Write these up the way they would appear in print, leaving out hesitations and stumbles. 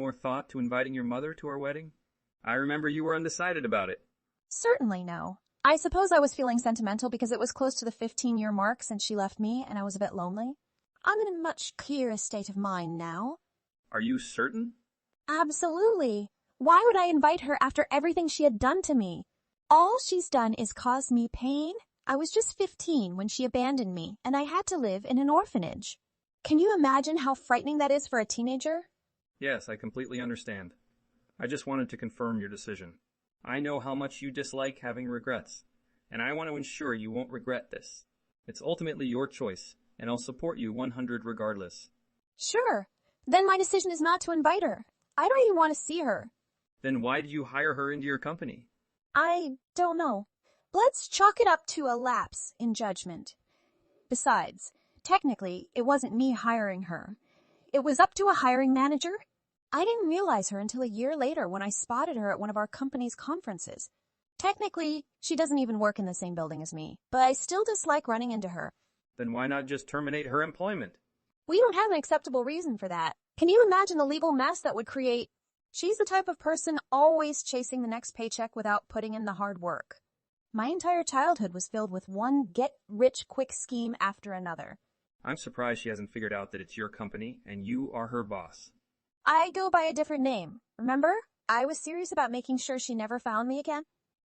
more thought to inviting your mother to our wedding? I remember you were undecided about it. Certainly no. I suppose I was feeling sentimental because it was close to the 15-year mark since she left me and I was a bit lonely. I'm in a much clearer state of mind now. Are you certain? Absolutely. Why would I invite her after everything she had done to me? All she's done is cause me pain. I was just 15 when she abandoned me, and I had to live in an orphanage. Can you imagine how frightening that is for a teenager? Yes, I completely understand. I just wanted to confirm your decision. I know how much you dislike having regrets, and I want to ensure you won't regret this. It's ultimately your choice, and I'll support you 100 regardless. Sure. Then my decision is not to invite her. I don't even want to see her. Then why did you hire her into your company? I don't know. Let's chalk it up to a lapse in judgment. Besides, technically, it wasn't me hiring her. It was up to a hiring manager. I didn't realize her until a year later when I spotted her at one of our company's conferences. Technically, she doesn't even work in the same building as me, but I still dislike running into her. Then why not just terminate her employment? We don't have an acceptable reason for that. Can you imagine the legal mess that would create? She's the type of person always chasing the next paycheck without putting in the hard work. My entire childhood was filled with one get-rich-quick scheme after another. I'm surprised she hasn't figured out that it's your company and you are her boss. I go by a different name. Remember? I was serious about making sure she never found me again.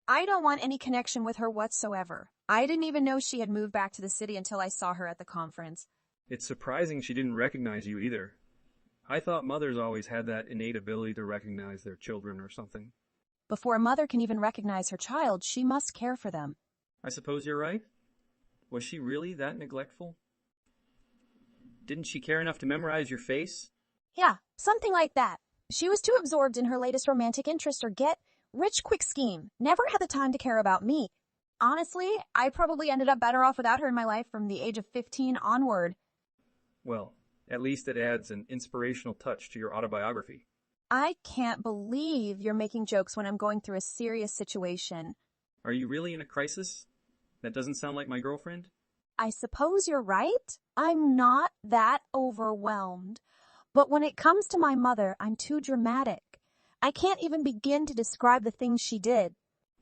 I don't want any connection with her whatsoever. I didn't even know she had moved back to the city until I saw her at the conference. It's surprising she didn't recognize you either. I thought mothers always had that innate ability to recognize their children or something. Before a mother can even recognize her child, she must care for them. I suppose you're right. Was she really that neglectful? Didn't she care enough to memorize your face? Yeah, something like that. She was too absorbed in her latest romantic interest or get-rich-quick scheme. Never had the time to care about me. Honestly, I probably ended up better off without her in my life from the age of 15 onward. Well, at least it adds an inspirational touch to your autobiography. I can't believe you're making jokes when I'm going through a serious situation. Are you really in a crisis? That doesn't sound like my girlfriend. I suppose you're right. I'm not that overwhelmed. But when it comes to my mother, I'm too dramatic. I can't even begin to describe the things she did.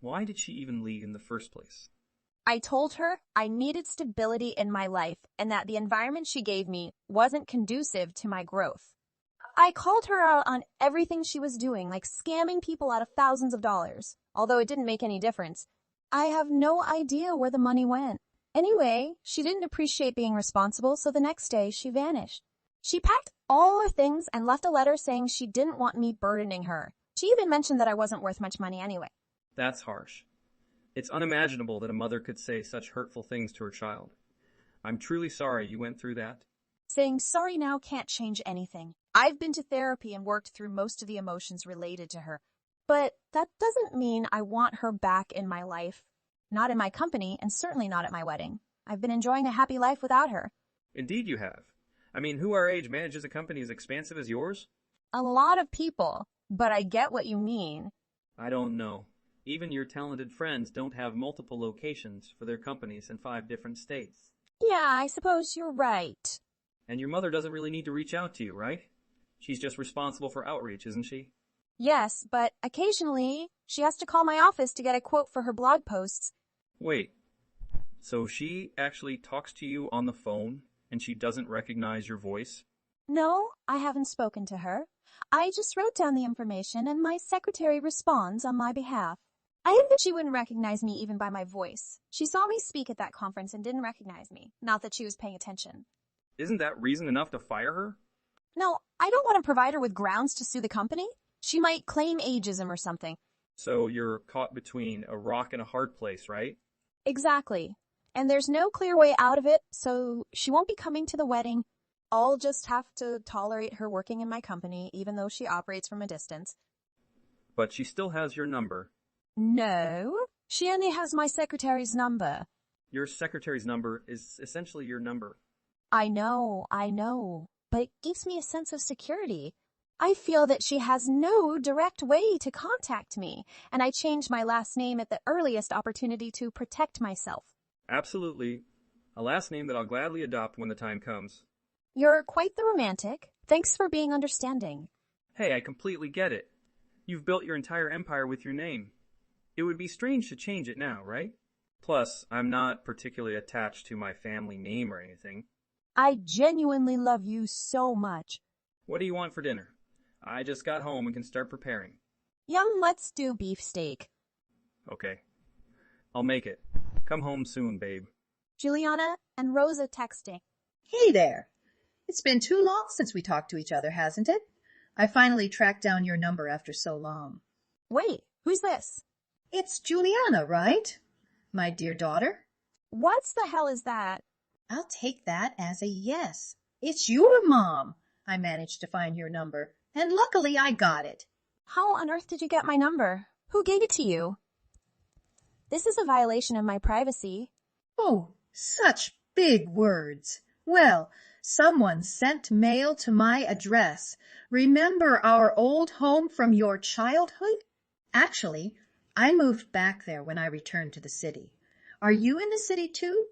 Why did she even leave in the first place? I told her I needed stability in my life and that the environment she gave me wasn't conducive to my growth. I called her out on everything she was doing, like scamming people out of thousands of dollars, although it didn't make any difference. I have no idea where the money went. Anyway, she didn't appreciate being responsible, so the next day she vanished. She packed all her things and left a letter saying she didn't want me burdening her. She even mentioned that I wasn't worth much money anyway. That's harsh. It's unimaginable that a mother could say such hurtful things to her child. I'm truly sorry you went through that. Saying sorry now can't change anything. I've been to therapy and worked through most of the emotions related to her. But that doesn't mean I want her back in my life. Not in my company, and certainly not at my wedding. I've been enjoying a happy life without her. Indeed you have. I mean, who our age manages a company as expansive as yours? A lot of people, but I get what you mean. I don't know. Even your talented friends don't have multiple locations for their companies in 5 different states. Yeah, I suppose you're right. And your mother doesn't really need to reach out to you, right? She's just responsible for outreach, isn't she? Yes, but occasionally she has to call my office to get a quote for her blog posts. Wait, so she actually talks to you on the phone and she doesn't recognize your voice? No, I haven't spoken to her. I just wrote down the information and my secretary responds on my behalf. I think that she wouldn't recognize me even by my voice. She saw me speak at that conference and didn't recognize me. Not that she was paying attention. Isn't that reason enough to fire her? No, I don't want to provide her with grounds to sue the company. She might claim ageism or something. So you're caught between a rock and a hard place, right? Exactly. And there's no clear way out of it, so she won't be coming to the wedding. I'll just have to tolerate her working in my company, even though she operates from a distance. But she still has your number. No, she only has my secretary's number. Your secretary's number is essentially your number. I know, but it gives me a sense of security. I feel that she has no direct way to contact me, and I changed my last name at the earliest opportunity to protect myself. Absolutely. A last name that I'll gladly adopt when the time comes. You're quite the romantic. Thanks for being understanding. Hey, I completely get it. You've built your entire empire with your name. It would be strange to change it now, right? Plus, I'm not particularly attached to my family name or anything. I genuinely love you so much. What do you want for dinner? I just got home and can start preparing. Let's do beefsteak. Okay. I'll make it. Come home soon, babe. Juliana and Rosa texting. Hey there. It's been too long since we talked to each other, hasn't it? I finally tracked down your number after so long. Wait, who's this? It's Juliana, right? My dear daughter? What the hell is that? I'll take that as a yes. It's your mom. I managed to find your number, and luckily I got it. How on earth did you get my number? Who gave it to you? This is a violation of my privacy. Oh, such big words. Well, someone sent mail to my address. Remember our old home from your childhood? Actually, I moved back there when I returned to the city. Are you in the city too?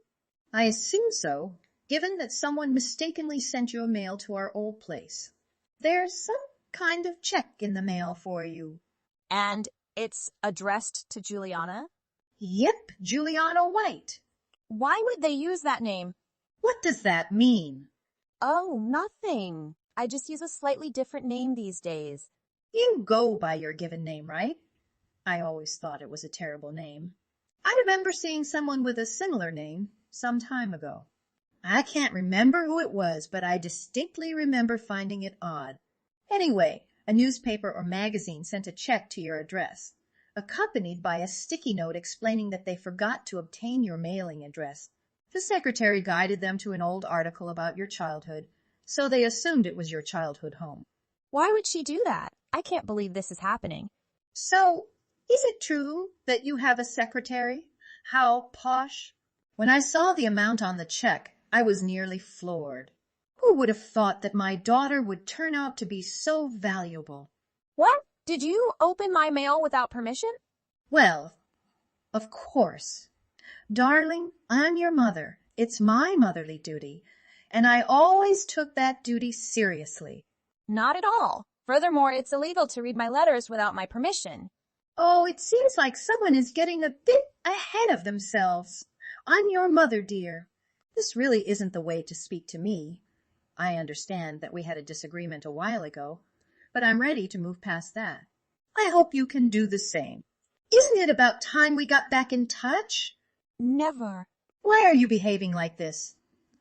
I assume so, given that someone mistakenly sent your mail to our old place. There's some kind of check in the mail for you. And it's addressed to Juliana? Yep, Juliana White. Why would they use that name? What does that mean? Oh, nothing. I just use a slightly different name these days. You go by your given name, right? I always thought it was a terrible name. I remember seeing someone with a similar name some time ago. I can't remember who it was, but I distinctly remember finding it odd. Anyway, a newspaper or magazine sent a check to your address, accompanied by a sticky note explaining that they forgot to obtain your mailing address. The secretary guided them to an old article about your childhood, so they assumed it was your childhood home. Why would she do that? I can't believe this is happening. So, is it true that you have a secretary? How posh? When I saw the amount on the check, I was nearly floored. Who would have thought that my daughter would turn out to be so valuable? What? Did you open my mail without permission? Well, of course. Darling, I'm your mother. It's my motherly duty, and I always took that duty seriously. Not at all. Furthermore, it's illegal to read my letters without my permission. Oh, it seems like someone is getting a bit ahead of themselves. I'm your mother, dear. This really isn't the way to speak to me. I understand that we had a disagreement a while ago, but I'm ready to move past that. I hope you can do the same. Isn't it about time we got back in touch? Never. Why are you behaving like this?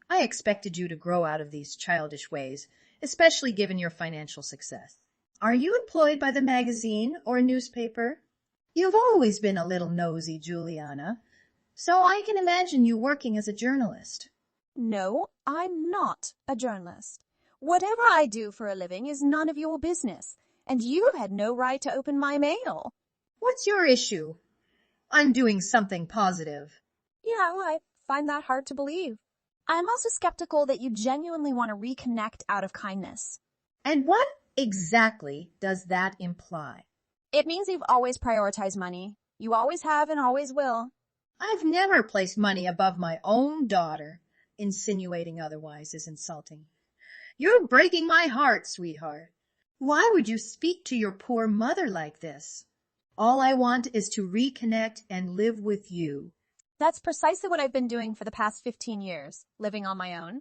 I expected you to grow out of these childish ways, especially given your financial success. Are you employed by the magazine or newspaper? You've always been a little nosy, Juliana, so I can imagine you working as a journalist. No, I'm not a journalist. Whatever I do for a living is none of your business, and you had no right to open my mail. What's your issue? I'm doing something positive. Yeah, well, I find that hard to believe. I'm also skeptical that you genuinely want to reconnect out of kindness. And what exactly does that imply? It means you've always prioritized money. You always have and always will. I've never placed money above my own daughter. Insinuating otherwise is insulting. You're breaking my heart, sweetheart. Why would you speak to your poor mother like this? All I want is to reconnect and live with you. That's precisely what I've been doing for the past 15 years, living on my own.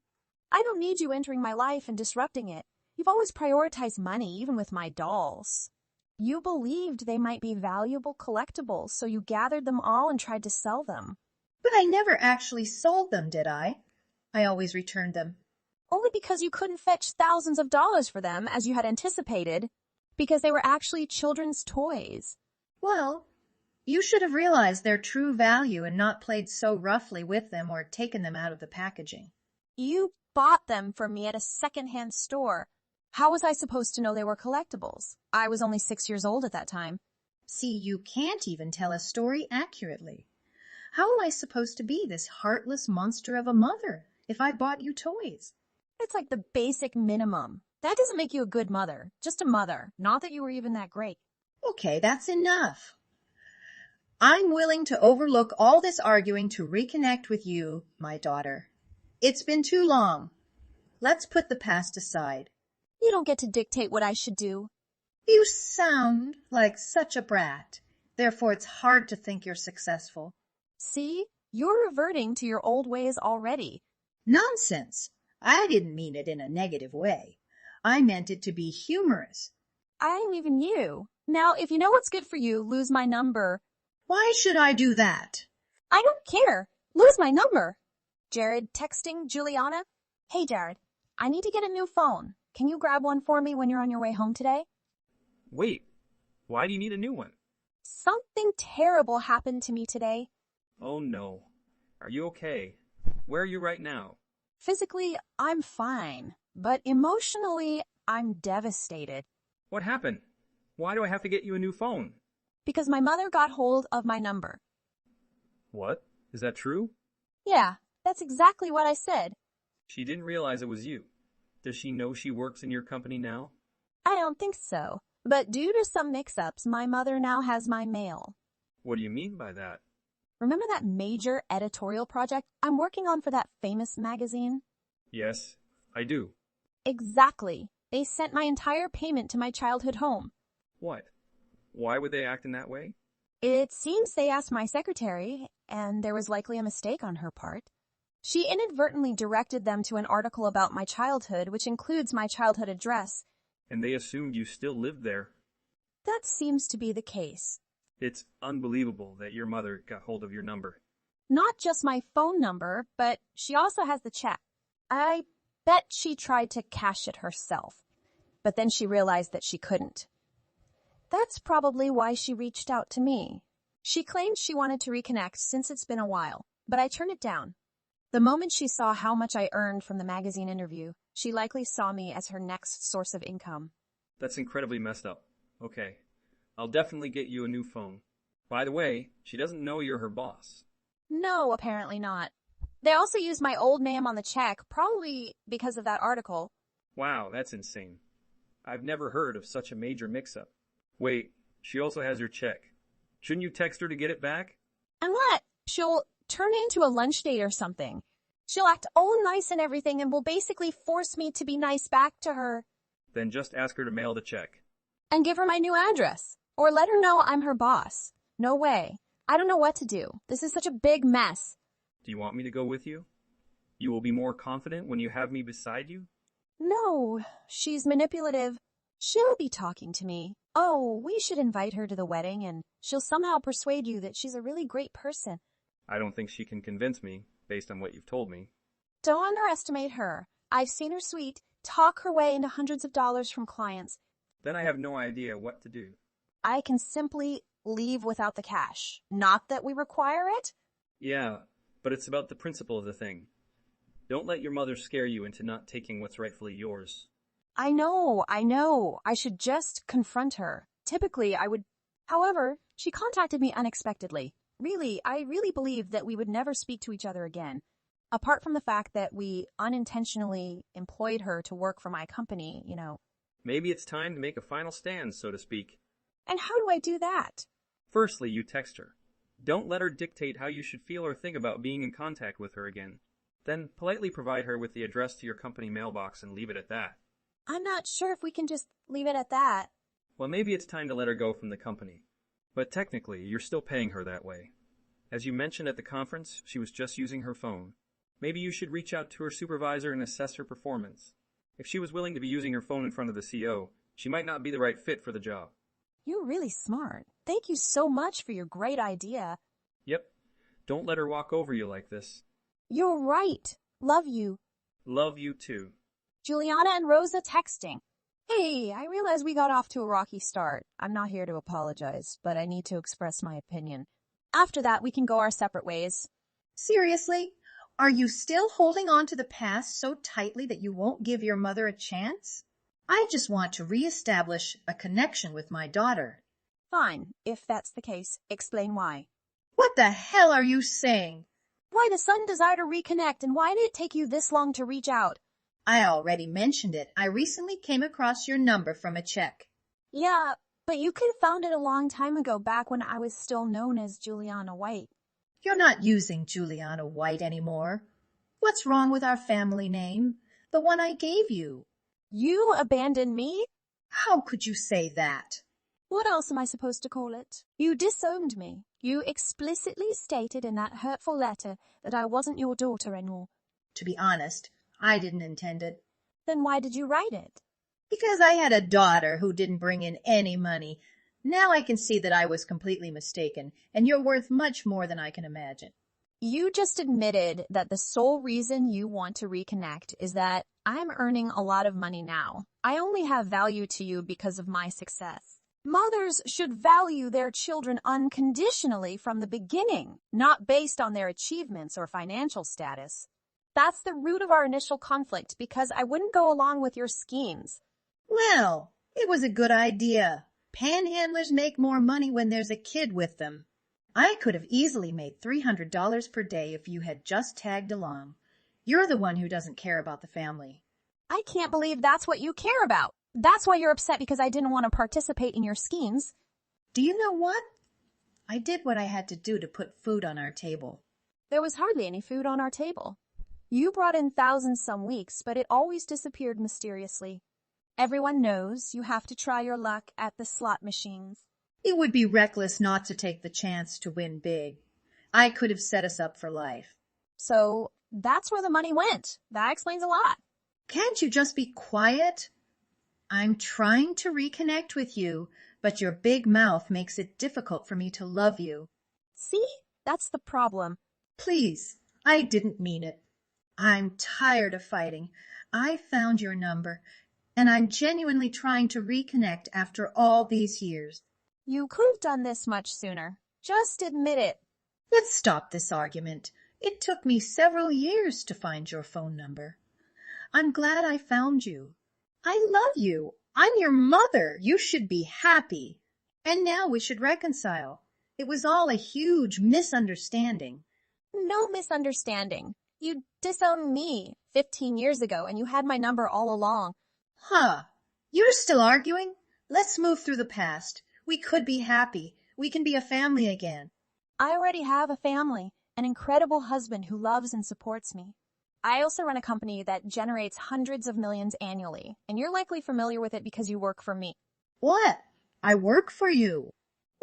I don't need you entering my life and disrupting it. You've always prioritized money, even with my dolls. You believed they might be valuable collectibles, so you gathered them all and tried to sell them. But I never actually sold them, did I? I always returned them. Only because you couldn't fetch thousands of dollars for them, as you had anticipated, because they were actually children's toys. Well, you should have realized their true value and not played so roughly with them or taken them out of the packaging. You bought them for me at a second-hand store. How was I supposed to know they were collectibles? I was only 6 years old at that time. See, you can't even tell a story accurately. How am I supposed to be this heartless monster of a mother if I bought you toys? It's like the basic minimum. That doesn't make you a good mother. Just a mother. Not that you were even that great. Okay, that's enough. I'm willing to overlook all this arguing to reconnect with you, my daughter. It's been too long. Let's put the past aside. You don't get to dictate what I should do. You sound like such a brat. Therefore, it's hard to think you're successful. See, you're reverting to your old ways already. Nonsense. I didn't mean it in a negative way. I meant it to be humorous. I'm even you. Now, if you know what's good for you, lose my number. Why should I do that? I don't care. Lose my number. Jared texting Juliana. Hey, Jared, I need to get a new phone. Can you grab one for me when you're on your way home today? Wait, why do you need a new one? Something terrible happened to me today. Oh no. Are you okay? Where are you right now? Physically, I'm fine, but emotionally, I'm devastated. What happened? Why do I have to get you a new phone? Because my mother got hold of my number. What? Is that true? Yeah, that's exactly what I said. She didn't realize it was you. Does she know she works in your company now? I don't think so. But due to some mix-ups, my mother now has my mail. What do you mean by that? Remember that major editorial project I'm working on for that famous magazine? Yes, I do. Exactly. They sent my entire payment to my childhood home. What? Why would they act in that way? It seems they asked my secretary, and there was likely a mistake on her part. She inadvertently directed them to an article about my childhood, which includes my childhood address. And they assumed you still lived there. That seems to be the case. It's unbelievable that your mother got hold of your number. Not just my phone number, but she also has the check. I bet she tried to cash it herself, but then she realized that she couldn't. That's probably why she reached out to me. She claimed she wanted to reconnect since it's been a while, but I turned it down. The moment she saw how much I earned from the magazine interview, she likely saw me as her next source of income. That's incredibly messed up. Okay, I'll definitely get you a new phone. By the way, she doesn't know you're her boss. No, apparently not. They also used my old name on the check, probably because of that article. Wow, that's insane. I've never heard of such a major mix-up. Wait, she also has your check. Shouldn't you text her to get it back? And what? She'll turn it into a lunch date or something. She'll act all nice and everything and will basically force me to be nice back to her. Then just ask her to mail the check. And give her my new address. Or let her know I'm her boss. No way. I don't know what to do. This is such a big mess. Do you want me to go with you? You will be more confident when you have me beside you? No, she's manipulative. She'll be talking to me. Oh, we should invite her to the wedding and she'll somehow persuade you that she's a really great person. I don't think she can convince me, based on what you've told me. Don't underestimate her. I've seen her sweet, talk her way into hundreds of dollars from clients. Then I have no idea what to do. I can simply leave without the cash. Not that we require it. Yeah, but it's about the principle of the thing. Don't let your mother scare you into not taking what's rightfully yours. I know. I should just confront her. Typically, I would. However, she contacted me unexpectedly. I really believed that we would never speak to each other again. Apart from the fact that we unintentionally employed her to work for my company, you know. Maybe it's time to make a final stand, so to speak. And how do I do that? Firstly, you text her. Don't let her dictate how you should feel or think about being in contact with her again. Then politely provide her with the address to your company mailbox and leave it at that. I'm not sure if we can just leave it at that. Well, maybe it's time to let her go from the company. But technically, you're still paying her that way. As you mentioned at the conference, she was just using her phone. Maybe you should reach out to her supervisor and assess her performance. If she was willing to be using her phone in front of the CO, she might not be the right fit for the job. You're really smart. Thank you so much for your great idea. Yep. Don't let her walk over you like this. You're right. Love you. Love you too. Juliana and Rosa texting. Hey, I realize we got off to a rocky start. I'm not here to apologize, but I need to express my opinion. After that, we can go our separate ways. Seriously? Are you still holding on to the past so tightly that you won't give your mother a chance? I just want to reestablish a connection with my daughter. Fine. If that's the case, explain why. What the hell are you saying? Why the sudden desire to reconnect, and why did it take you this long to reach out? I already mentioned it. I recently came across your number from a check. Yeah, but you could have found it a long time ago, back when I was still known as Juliana White. You're not using Juliana White anymore. What's wrong with our family name? The one I gave you. You abandoned me? How could you say that? What else am I supposed to call it? You disowned me. You explicitly stated in that hurtful letter that I wasn't your daughter-in-law. To be honest, I didn't intend it. Then why did you write it? Because I had a daughter who didn't bring in any money. Now I can see that I was completely mistaken, and you're worth much more than I can imagine. You just admitted that the sole reason you want to reconnect is that I'm earning a lot of money now. I only have value to you because of my success. Mothers should value their children unconditionally from the beginning, not based on their achievements or financial status. That's the root of our initial conflict because I wouldn't go along with your schemes. Well, it was a good idea. Panhandlers make more money when there's a kid with them. I could have easily made $300 per day if you had just tagged along. You're the one who doesn't care about the family. I can't believe that's what you care about. That's why you're upset because I didn't want to participate in your schemes. Do you know what? I did what I had to do to put food on our table. There was hardly any food on our table. You brought in thousands some weeks, but it always disappeared mysteriously. Everyone knows you have to try your luck at the slot machines. It would be reckless not to take the chance to win big. I could have set us up for life. So that's where the money went. That explains a lot. Can't you just be quiet? I'm trying to reconnect with you, but your big mouth makes it difficult for me to love you. See? That's the problem. Please, I didn't mean it. I'm tired of fighting. I found your number, and I'm genuinely trying to reconnect after all these years. You could have done this much sooner. Just admit it. Let's stop this argument. It took me several years to find your phone number. I'm glad I found you. I love you. I'm your mother. You should be happy. And now we should reconcile. It was all a huge misunderstanding. No misunderstanding. You disowned me 15 years ago, and you had my number all along. Huh. You're still arguing? Let's move through the past. We could be happy. We can be a family again. I already have a family, an incredible husband who loves and supports me. I also run a company that generates hundreds of millions annually, and you're likely familiar with it because you work for me. What? I work for you.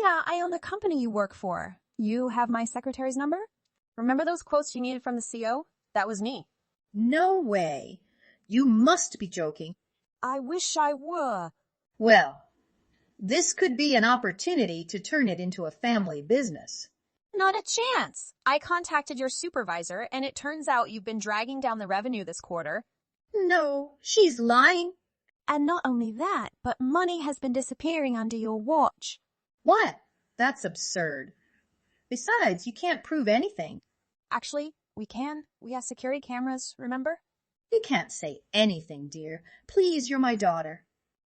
Yeah, I own the company you work for. You have my secretary's number? Remember those quotes you needed from the CO? That was me. No way. You must be joking. I wish I were. Well, this could be an opportunity to turn it into a family business. Not a chance. I contacted your supervisor, and it turns out you've been dragging down the revenue this quarter. No, she's lying. And not only that, but money has been disappearing under your watch. What? That's absurd. Besides, you can't prove anything. Actually, we can. We have security cameras, remember? You can't say anything, dear. Please, you're my daughter.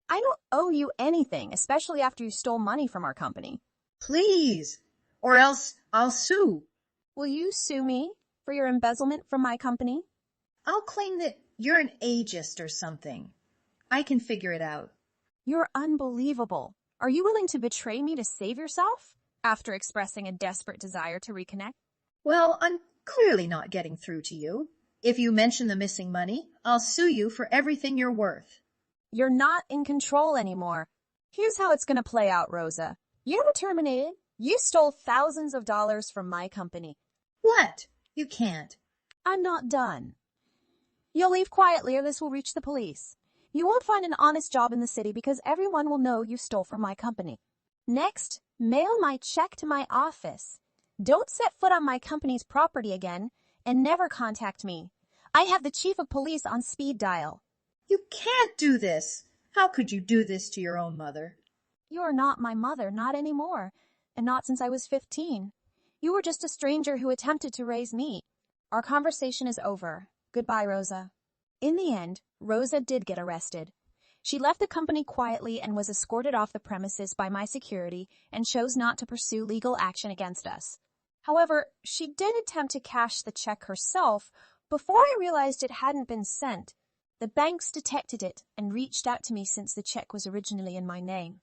I don't owe you anything, especially after you stole money from our company. Please, or else I'll sue. Will you sue me for your embezzlement from my company? I'll claim that you're an ageist or something. I can figure it out. You're unbelievable. Are you willing to betray me to save yourself after expressing a desperate desire to reconnect? Well, I'm clearly not getting through to you. If you mention the missing money, I'll sue you for everything you're worth. You're not in control anymore. Here's how it's going to play out, Rosa. You were terminated. You stole thousands of dollars from my company. What? You can't. I'm not done. You'll leave quietly or this will reach the police. You won't find an honest job in the city because everyone will know you stole from my company. Next, mail my check to my office. Don't set foot on my company's property again and never contact me. I have the chief of police on speed dial. You can't do this. How could you do this to your own mother? You're not my mother, not anymore, and not since I was 15. You were just a stranger who attempted to raise me. Our conversation is over. Goodbye, Rosa. In the end, Rosa did get arrested. She left the company quietly and was escorted off the premises by my security and chose not to pursue legal action against us. However, she did attempt to cash the check herself before I realized it hadn't been sent. The banks detected it and reached out to me since the check was originally in my name.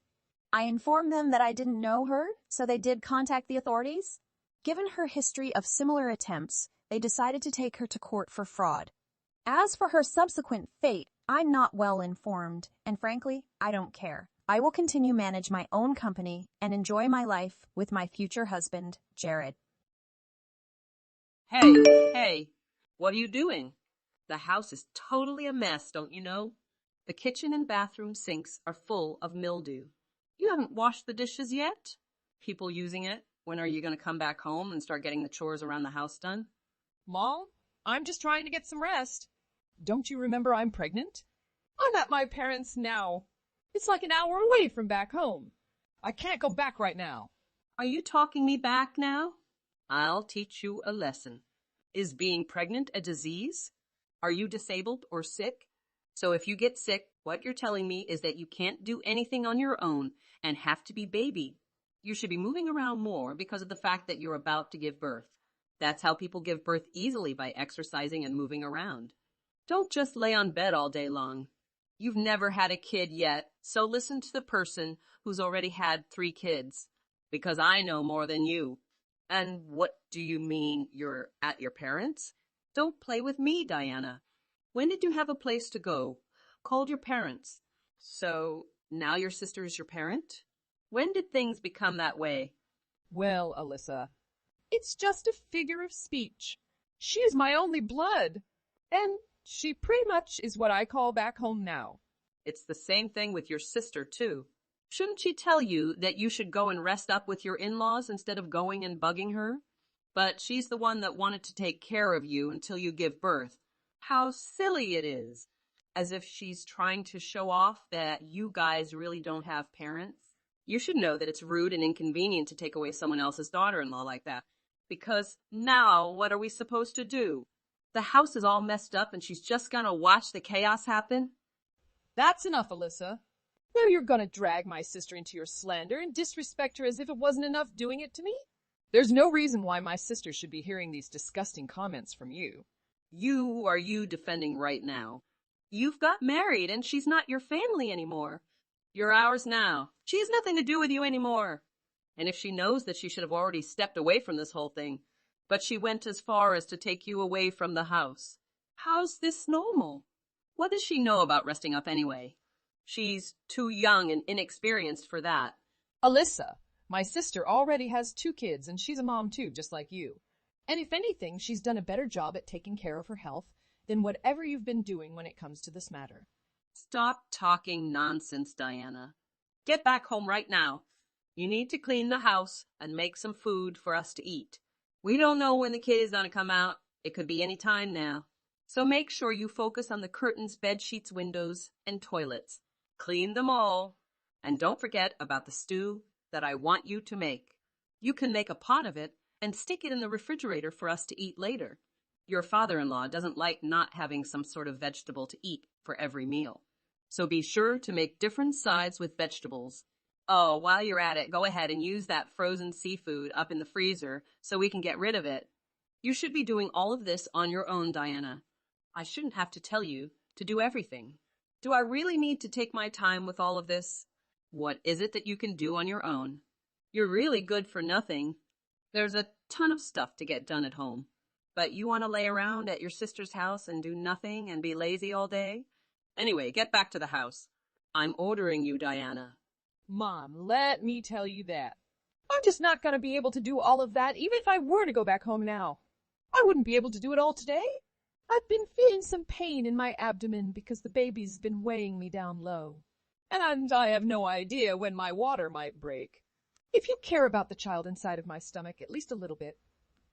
I informed them that I didn't know her, so they did contact the authorities. Given her history of similar attempts, they decided to take her to court for fraud. As for her subsequent fate, I'm not well informed, and frankly, I don't care. I will continue manage my own company and enjoy my life with my future husband, Jared. Hey, what are you doing? The house is totally a mess, don't you know? The kitchen and bathroom sinks are full of mildew. You haven't washed the dishes yet? People using it. When are you going to come back home and start getting the chores around the house done? Mom, I'm just trying to get some rest. Don't you remember I'm pregnant? I'm at my parents' now. It's like an hour away from back home. I can't go back right now. Are you talking me back now? I'll teach you a lesson. Is being pregnant a disease? Are you disabled or sick? So if you get sick, what you're telling me is that you can't do anything on your own and have to be baby. You should be moving around more because of the fact that you're about to give birth. That's how people give birth easily, by exercising and moving around. Don't just lay on bed all day long. You've never had a kid yet, so listen to the person who's already had 3 kids, because I know more than you. And what do you mean you're at your parents'? Don't play with me, Diana. When did you have a place to go? Called your parents. So now your sister is your parent? When did things become that way? Well, Alyssa, it's just a figure of speech. She is my only blood, and she pretty much is what I call back home now. It's the same thing with your sister, too. Shouldn't she tell you that you should go and rest up with your in-laws instead of going and bugging her? But she's the one that wanted to take care of you until you give birth. How silly it is. As if she's trying to show off that you guys really don't have parents. You should know that it's rude and inconvenient to take away someone else's daughter-in-law like that. Because now what are we supposed to do? The house is all messed up and she's just gonna watch the chaos happen? That's enough, Alyssa. Now you're gonna drag my sister into your slander and disrespect her as if it wasn't enough doing it to me? There's no reason why my sister should be hearing these disgusting comments from you. You are you defending right now. You've got married and she's not your family anymore. You're ours now. She has nothing to do with you anymore. And if she knows that she should have already stepped away from this whole thing, but she went as far as to take you away from the house. How's this normal? What does she know about resting up anyway? She's too young and inexperienced for that. Alyssa, my sister already has 2 kids and she's a mom too, just like you. And if anything, she's done a better job at taking care of her health than whatever you've been doing when it comes to this matter. Stop talking nonsense, Diana. Get back home right now. You need to clean the house and make some food for us to eat. We don't know when the kid is going to come out. It could be any time now. So make sure you focus on the curtains, bed sheets, windows, and toilets. Clean them all. And don't forget about the stew that I want you to make. You can make a pot of it and stick it in the refrigerator for us to eat later. Your father-in-law doesn't like not having some sort of vegetable to eat for every meal. So be sure to make different sides with vegetables. Oh, while you're at it, go ahead and use that frozen seafood up in the freezer so we can get rid of it. You should be doing all of this on your own, Diana. I shouldn't have to tell you to do everything. Do I really need to take my time with all of this? What is it that you can do on your own? You're really good for nothing. There's a ton of stuff to get done at home. But you want to lay around at your sister's house and do nothing and be lazy all day? Anyway, get back to the house. I'm ordering you, Diana. Mom, let me tell you that. I'm just not going to be able to do all of that even if I were to go back home now. I wouldn't be able to do it all today. I've been feeling some pain in my abdomen because the baby's been weighing me down low. And I have no idea when my water might break. If you care about the child inside of my stomach at least a little bit,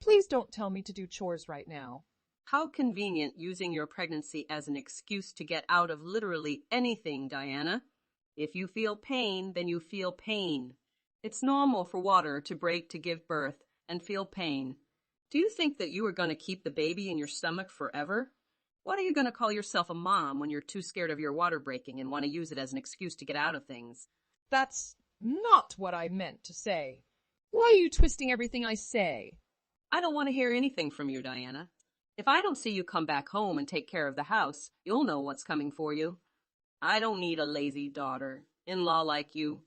please don't tell me to do chores right now. How convenient using your pregnancy as an excuse to get out of literally anything, Diana. If you feel pain, then you feel pain. It's normal for water to break to give birth and feel pain. Do you think that you are going to keep the baby in your stomach forever? What are you going to call yourself a mom when you're too scared of your water breaking and want to use it as an excuse to get out of things? That's not what I meant to say. Why are you twisting everything I say? I don't want to hear anything from you, Diana. If I don't see you come back home and take care of the house, you'll know what's coming for you. I don't need a lazy daughter-in-law like you.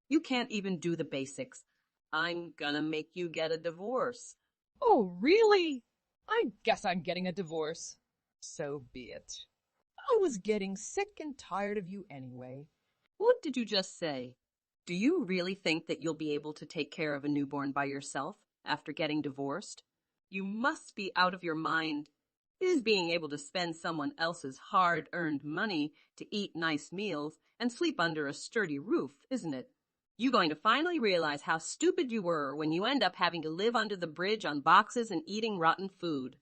You can't even do the basics. I'm gonna make you get a divorce. Oh, really? I guess I'm getting a divorce. So be it. I was getting sick and tired of you anyway. What did you just say? Do you really think that you'll be able to take care of a newborn by yourself after getting divorced? You must be out of your mind. It is being able to spend someone else's hard-earned money to eat nice meals and sleep under a sturdy roof, isn't it? You're going to finally realize how stupid you were when you end up having to live under the bridge on boxes and eating rotten food.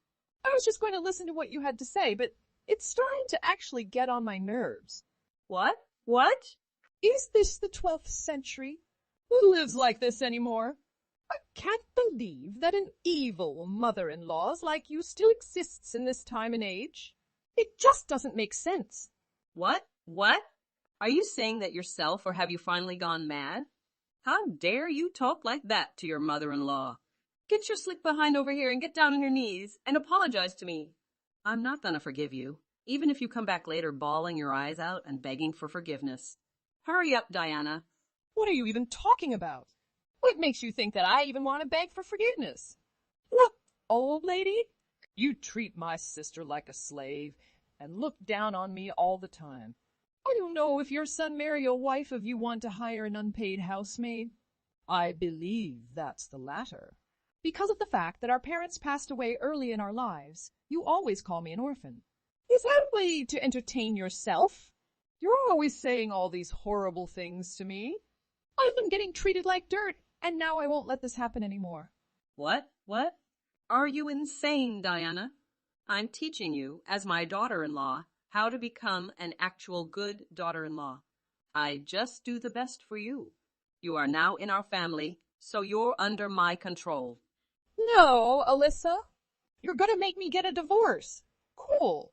I was just going to listen to what you had to say, but it's starting to actually get on my nerves. What? What? Is this the 12th century? Who lives like this anymore? I can't believe that an evil mother-in-law like you still exists in this time and age. It just doesn't make sense. What? What? Are you saying that yourself, or have you finally gone mad? How dare you talk like that to your mother-in-law? Get your slick behind over here and get down on your knees and apologize to me. I'm not gonna forgive you, even if you come back later bawling your eyes out and begging for forgiveness. Hurry up, Diana. What are you even talking about? What makes you think that I even want to beg for forgiveness? Look, old lady, you treat my sister like a slave and look down on me all the time. I don't know if your son marry a wife if you want to hire an unpaid housemaid. I believe that's the latter. Because of the fact that our parents passed away early in our lives, you always call me an orphan. Is that a way to entertain yourself? You're always saying all these horrible things to me. I've been getting treated like dirt, and now I won't let this happen anymore. What? What? Are you insane, Diana? I'm teaching you, as my daughter-in-law, how to become an actual good daughter-in-law. I just do the best for you. You are now in our family, so you're under my control. No, Alyssa. You're gonna make me get a divorce. Cool.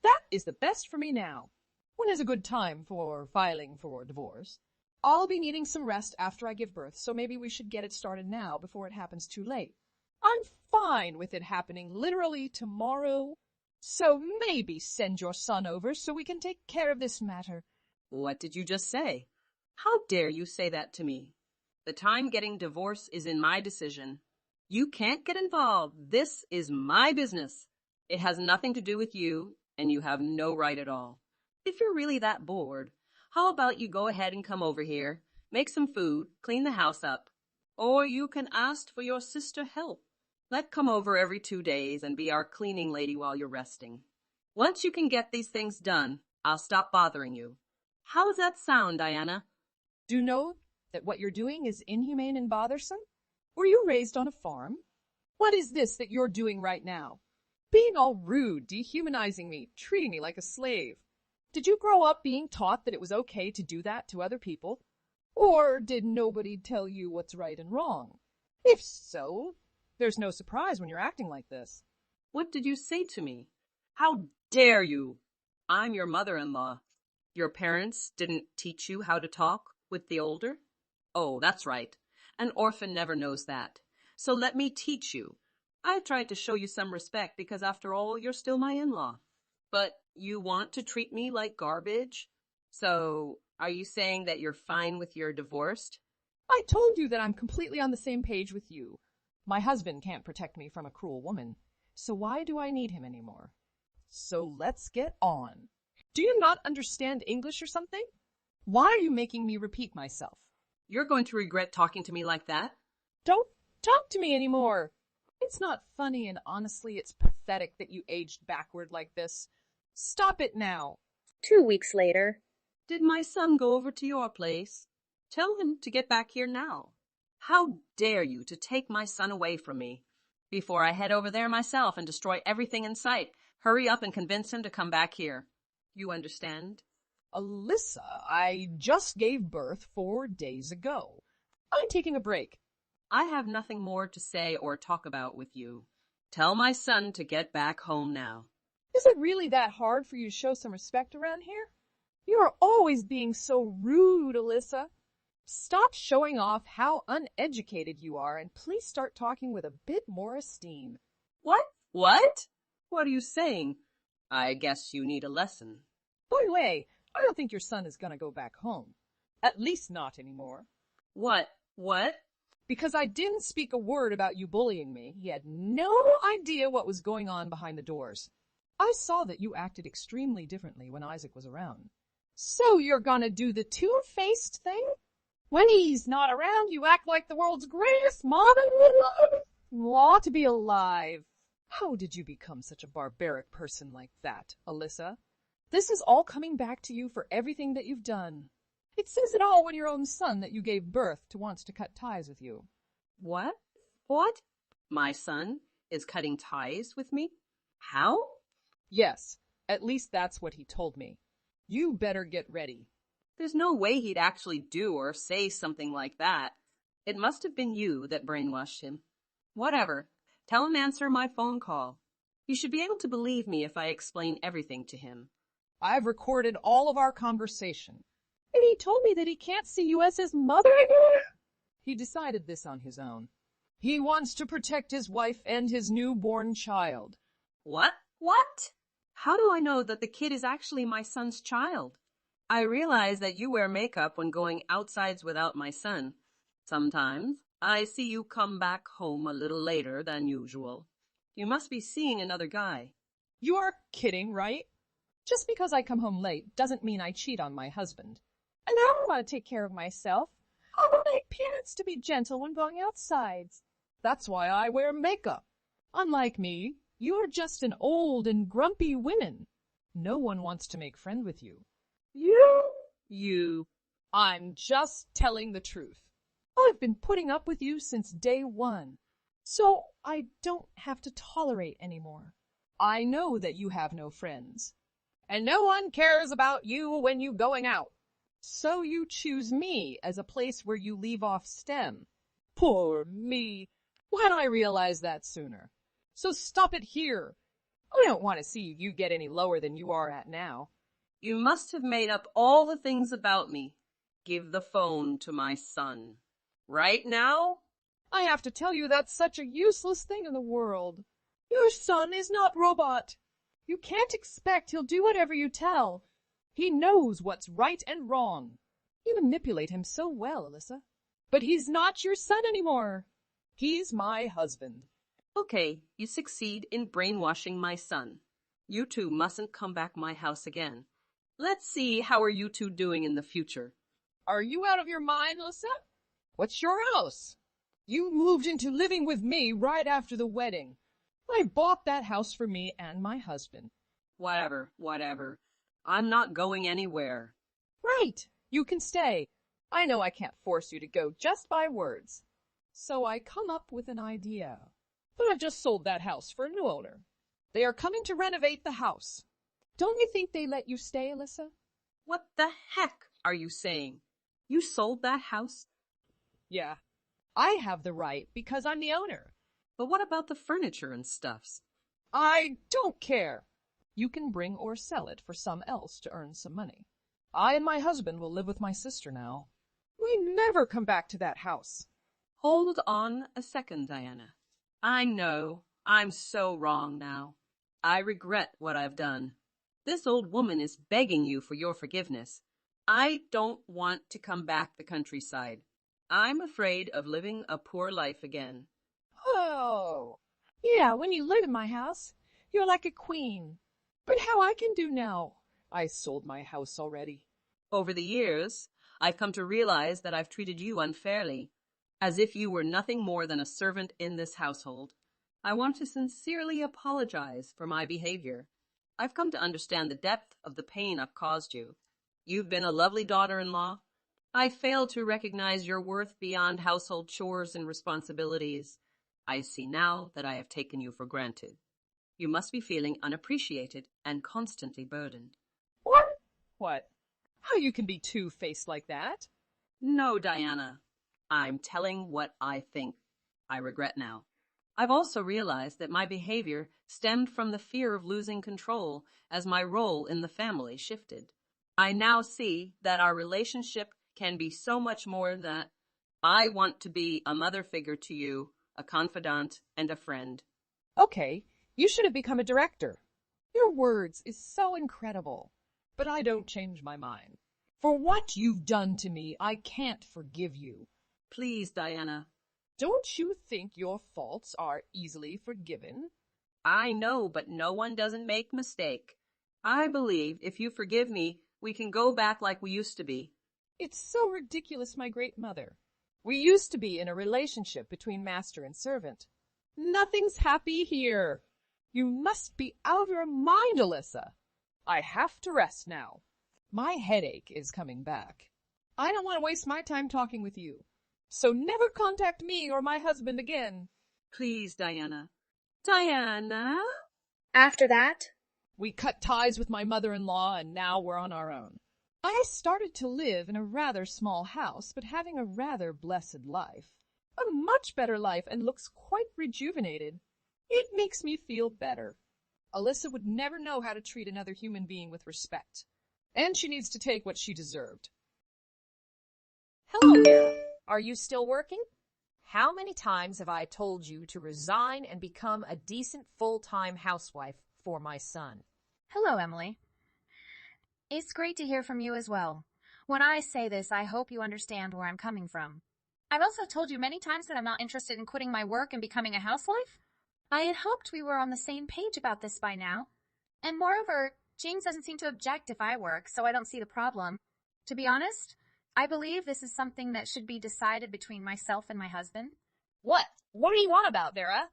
That is the best for me now. When is a good time for filing for divorce? I'll be needing some rest after I give birth, so maybe we should get it started now before it happens too late. I'm fine with it happening literally tomorrow, so maybe send your son over so we can take care of this matter. What did you just say? How dare you say that to me? The time getting divorced is in my decision. You can't get involved. This is my business. It has nothing to do with you, and you have no right at all. If you're really that bored, how about you go ahead and come over here, make some food, clean the house up, or you can ask for your sister help. Let come over every 2 days and be our cleaning lady while you're resting. Once you can get these things done, I'll stop bothering you. How does that sound, Diana? Do you know that what you're doing is inhumane and bothersome? Were you raised on a farm? What is this that you're doing right now? Being all rude, dehumanizing me, treating me like a slave. Did you grow up being taught that it was okay to do that to other people? Or did nobody tell you what's right and wrong? If so, there's no surprise when you're acting like this. What did you say to me? How dare you? I'm your mother-in-law. Your parents didn't teach you how to talk with the older? Oh, that's right. An orphan never knows that. So let me teach you. I tried to show you some respect because after all, you're still my in-law. But you want to treat me like garbage? So are you saying that you're fine with your divorce? I told you that I'm completely on the same page with you. My husband can't protect me from a cruel woman, so why do I need him anymore? So let's get on. Do you not understand English or something? Why are you making me repeat myself? You're going to regret talking to me like that. Don't talk to me anymore. It's not funny, and honestly, it's pathetic that you aged backward like this. Stop it now. 2 weeks later. Did my son go over to your place? Tell him to get back here now. How dare you to take my son away from me? Before I head over there myself and destroy everything in sight, hurry up and convince him to come back here. You understand? Alyssa, I just gave birth 4 days ago. I'm taking a break. I have nothing more to say or talk about with you. Tell my son to get back home now. Is it really that hard for you to show some respect around here? You are always being so rude, Alyssa. Stop showing off how uneducated you are, and please start talking with a bit more esteem. What? What? What are you saying? I guess you need a lesson. By the way, I don't think your son is going to go back home. At least not anymore. What? What? Because I didn't speak a word about you bullying me. He had no idea what was going on behind the doors. I saw that you acted extremely differently when Isaac was around. So you're gonna do the two-faced thing? When he's not around, you act like the world's greatest mom-in-law to be alive. How did you become such a barbaric person like that, Alyssa? This is all coming back to you for everything that you've done. It says it all when your own son that you gave birth to wants to cut ties with you. What? What? My son is cutting ties with me? How? Yes, at least that's what he told me. You better get ready. There's no way he'd actually do or say something like that. It must have been you that brainwashed him. Whatever. Tell him answer my phone call. You should be able to believe me if I explain everything to him. I've recorded all of our conversation. And he told me that he can't see you as his mother anymore. He decided this on his own. He wants to protect his wife and his newborn child. What? What? How do I know that the kid is actually my son's child? I realize that you wear makeup when going outsides without my son. Sometimes I see you come back home a little later than usual. You must be seeing another guy. You're kidding, right? Just because I come home late doesn't mean I cheat on my husband. And I want to take care of myself. I want my parents to be gentle when going outsides. That's why I wear makeup. Unlike me, you're just an old and grumpy woman. No one wants to make friends with you. You. I'm just telling the truth. I've been putting up with you since day one. So I don't have to tolerate anymore. I know that you have no friends. And no one cares about you when you're going out. So you choose me as a place where you leave off STEM. Poor me. Why don't I realize that sooner? So stop it here. I don't want to see you get any lower than you are at now. You must have made up all the things about me. Give the phone to my son. Right now? I have to tell you that's such a useless thing in the world. Your son is not robot. You can't expect he'll do whatever you tell. He knows what's right and wrong. You manipulate him so well, Alyssa. But he's not your son anymore. He's my husband. Okay, you succeed in brainwashing my son. You two mustn't come back my house again. Let's see how are you two doing in the future. Are you out of your mind, Alyssa? What's your house? You moved into living with me right after the wedding. I bought that house for me and my husband. Whatever. I'm not going anywhere. Right, you can stay. I know I can't force you to go just by words. So I come up with an idea. But I've just sold that house for a new owner. They are coming to renovate the house. Don't you think they let you stay, Alyssa? What the heck are you saying? You sold that house? Yeah, I have the right because I'm the owner. But what about the furniture and stuffs? I don't care. You can bring or sell it for some else to earn some money. I and my husband will live with my sister now. We never come back to that house. Hold on a second, Diana. I know I'm so wrong now. I regret what I've done. This old woman is begging you for your forgiveness. I don't want to come back the countryside. I'm afraid of living a poor life again. Oh, yeah, when you live in my house, you're like a queen. But how I can do now? I sold my house already. Over the years, I've come to realize that I've treated you unfairly, as if you were nothing more than a servant in this household. I want to sincerely apologize for my behavior. I've come to understand the depth of the pain I've caused you. You've been a lovely daughter-in-law. I failed to recognize your worth beyond household chores and responsibilities. I see now that I have taken you for granted. You must be feeling unappreciated and constantly burdened. What? How you can be two-faced like that? No, Diana. I'm telling what I think. I regret now. I've also realized that my behavior stemmed from the fear of losing control as my role in the family shifted. I now see that our relationship can be so much more than I want to be a mother figure to you, a confidant, and a friend. Okay, you should have become a director. Your words is so incredible. But I don't change my mind. For what you've done to me, I can't forgive you. Please, Diana. Don't you think your faults are easily forgiven? I know, but no one doesn't make mistake. I believe if you forgive me, we can go back like we used to be. It's so ridiculous, my great mother. We used to be in a relationship between master and servant. Nothing's happy here. You must be out of your mind, Alyssa. I have to rest now. My headache is coming back. I don't want to waste my time talking with you. So never contact me or my husband again. Please, Diana. Diana? After that, We cut ties with my mother-in-law and now we're on our own. I started to live in a rather small house, but having a rather blessed life. A much better life and looks quite rejuvenated. It makes me feel better. Alyssa would never know how to treat another human being with respect. And she needs to take what she deserved. Hello, Vera. Are you still working? How many times have I told you to resign and become a decent full-time housewife for my son? hello, Emily. It's great to hear from you as well. When I say this, I hope you understand where I'm coming from. I've also told you many times that I'm not interested in quitting my work and becoming a housewife. I had hoped we were on the same page about this by now. And moreover, James doesn't seem to object if I work, so I don't see the problem. To be honest, I believe this is something that should be decided between myself and my husband. What? What do you want about, Vera?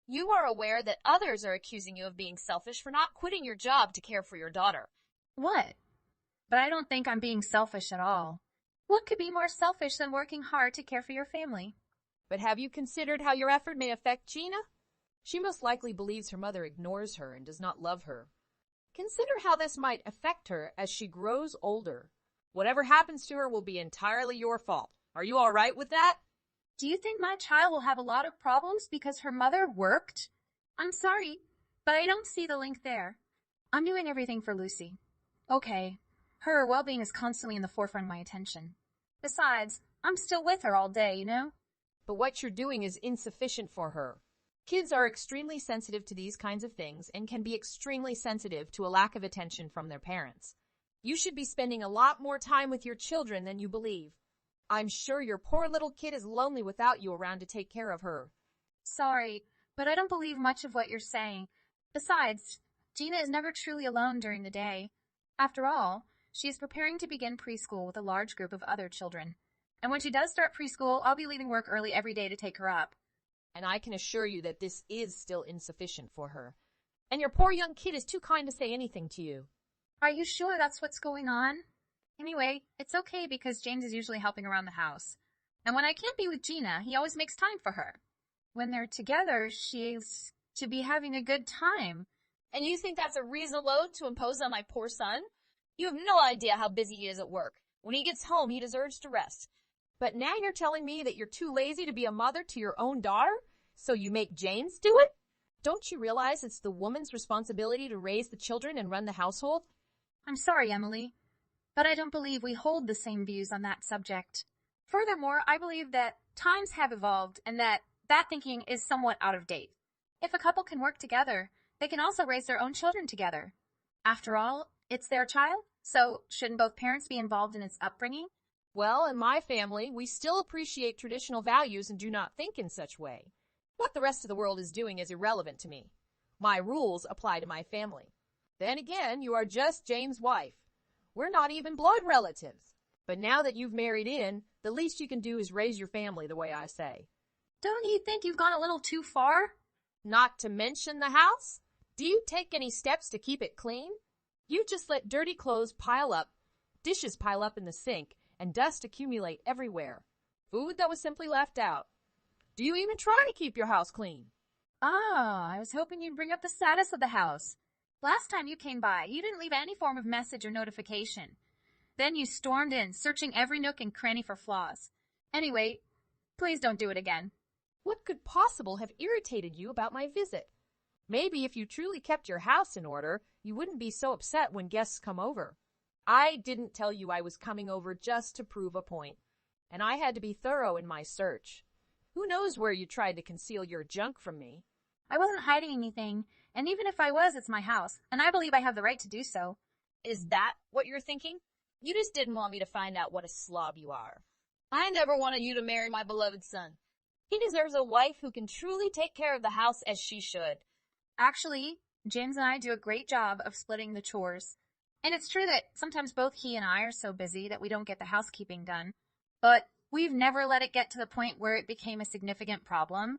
You are aware that others are accusing you of being selfish for not quitting your job to care for your daughter. What? But I don't think I'm being selfish at all. What could be more selfish than working hard to care for your family? But have you considered how your effort may affect Gina? She most likely believes her mother ignores her and does not love her. Consider how this might affect her as she grows older. Whatever happens to her will be entirely your fault. Are you all right with that? Do you think my child will have a lot of problems because her mother worked? I'm sorry, but I don't see the link there. I'm doing everything for Lucy. Okay, her well-being is constantly in the forefront of my attention. Besides, I'm still with her all day, you know? But what you're doing is insufficient for her. Kids are extremely sensitive to these kinds of things and can be extremely sensitive to a lack of attention from their parents. You should be spending a lot more time with your children than you believe. I'm sure your poor little kid is lonely without you around to take care of her. Sorry, but I don't believe much of what you're saying. Besides, Gina is never truly alone during the day. After all, she is preparing to begin preschool with a large group of other children. And when she does start preschool, I'll be leaving work early every day to take her up. And I can assure you that this is still insufficient for her. And your poor young kid is too kind to say anything to you. Are you sure that's what's going on? Anyway, it's okay because James is usually helping around the house. And when I can't be with Gina, he always makes time for her. When they're together, she's to be having a good time. And you think that's a reasonable load to impose on my poor son? You have no idea how busy he is at work. When he gets home, he deserves to rest. But now you're telling me that you're too lazy to be a mother to your own daughter, so you make James do it? Don't you realize it's the woman's responsibility to raise the children and run the household? I'm sorry, Emily, but I don't believe we hold the same views on that subject. Furthermore, I believe that times have evolved and that thinking is somewhat out of date. If a couple can work together, they can also raise their own children together. After all, it's their child, so shouldn't both parents be involved in its upbringing? Well, in my family, we still appreciate traditional values and do not think in such way. What the rest of the world is doing is irrelevant to me. My rules apply to my family. Then again, you are just James' wife. We're not even blood relatives. But now that you've married in, the least you can do is raise your family the way I say. Don't you think you've gone a little too far? Not to mention the house? Do you take any steps to keep it clean? You just let dirty clothes pile up, dishes pile up in the sink, and dust accumulate everywhere. Food that was simply left out. Do you even try to keep your house clean? Ah, I was hoping you'd bring up the status of the house. Last time you came by, you didn't leave any form of message or notification. Then you stormed in, searching every nook and cranny for flaws. Anyway, please don't do it again. What could possibly have irritated you about my visit? Maybe if you truly kept your house in order, you wouldn't be so upset when guests come over. I didn't tell you I was coming over just to prove a point, and I had to be thorough in my search. Who knows where you tried to conceal your junk from me? I wasn't hiding anything, and even if I was, it's my house, and I believe I have the right to do so. Is that what you're thinking? You just didn't want me to find out what a slob you are. I never wanted you to marry my beloved son. He deserves a wife who can truly take care of the house as she should. Actually, James and I do a great job of splitting the chores. And it's true that sometimes both he and I are so busy that we don't get the housekeeping done. But we've never let it get to the point where it became a significant problem.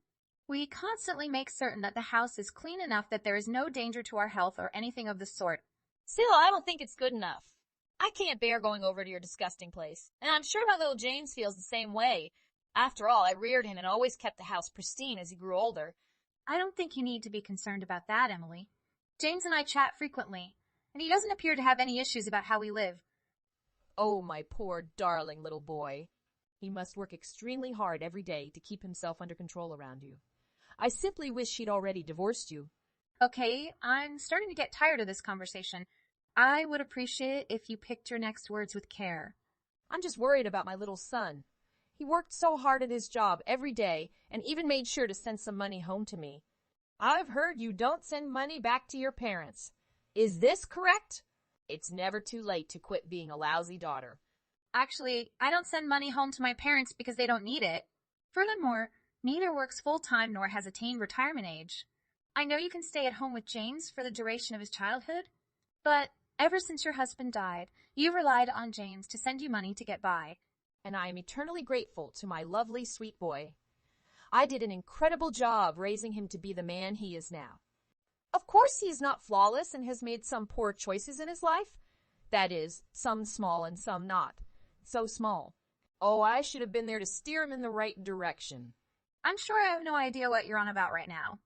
We constantly make certain that the house is clean enough that there is no danger to our health or anything of the sort. Still, I don't think it's good enough. I can't bear going over to your disgusting place, and I'm sure my little James feels the same way. After all, I reared him and always kept the house pristine as he grew older. I don't think you need to be concerned about that, Emily. James and I chat frequently, and he doesn't appear to have any issues about how we live. Oh, my poor darling little boy. He must work extremely hard every day to keep himself under control around you. I simply wish she'd already divorced you. Okay, I'm starting to get tired of this conversation. I would appreciate it if you picked your next words with care. I'm just worried about my little son. He worked so hard at his job every day and even made sure to send some money home to me. I've heard you don't send money back to your parents. Is this correct? It's never too late to quit being a lousy daughter. Actually, I don't send money home to my parents because they don't need it. Furthermore, neither works full-time nor has attained retirement age. I know you can stay at home with James for the duration of his childhood, but ever since your husband died, you've relied on James to send you money to get by. And I am eternally grateful to my lovely, sweet boy. I did an incredible job raising him to be the man he is now. Of course, he is not flawless and has made some poor choices in his life. That is, some small and some not. So small. Oh, I should have been there to steer him in the right direction. I'm sure I have no idea what you're on about right now.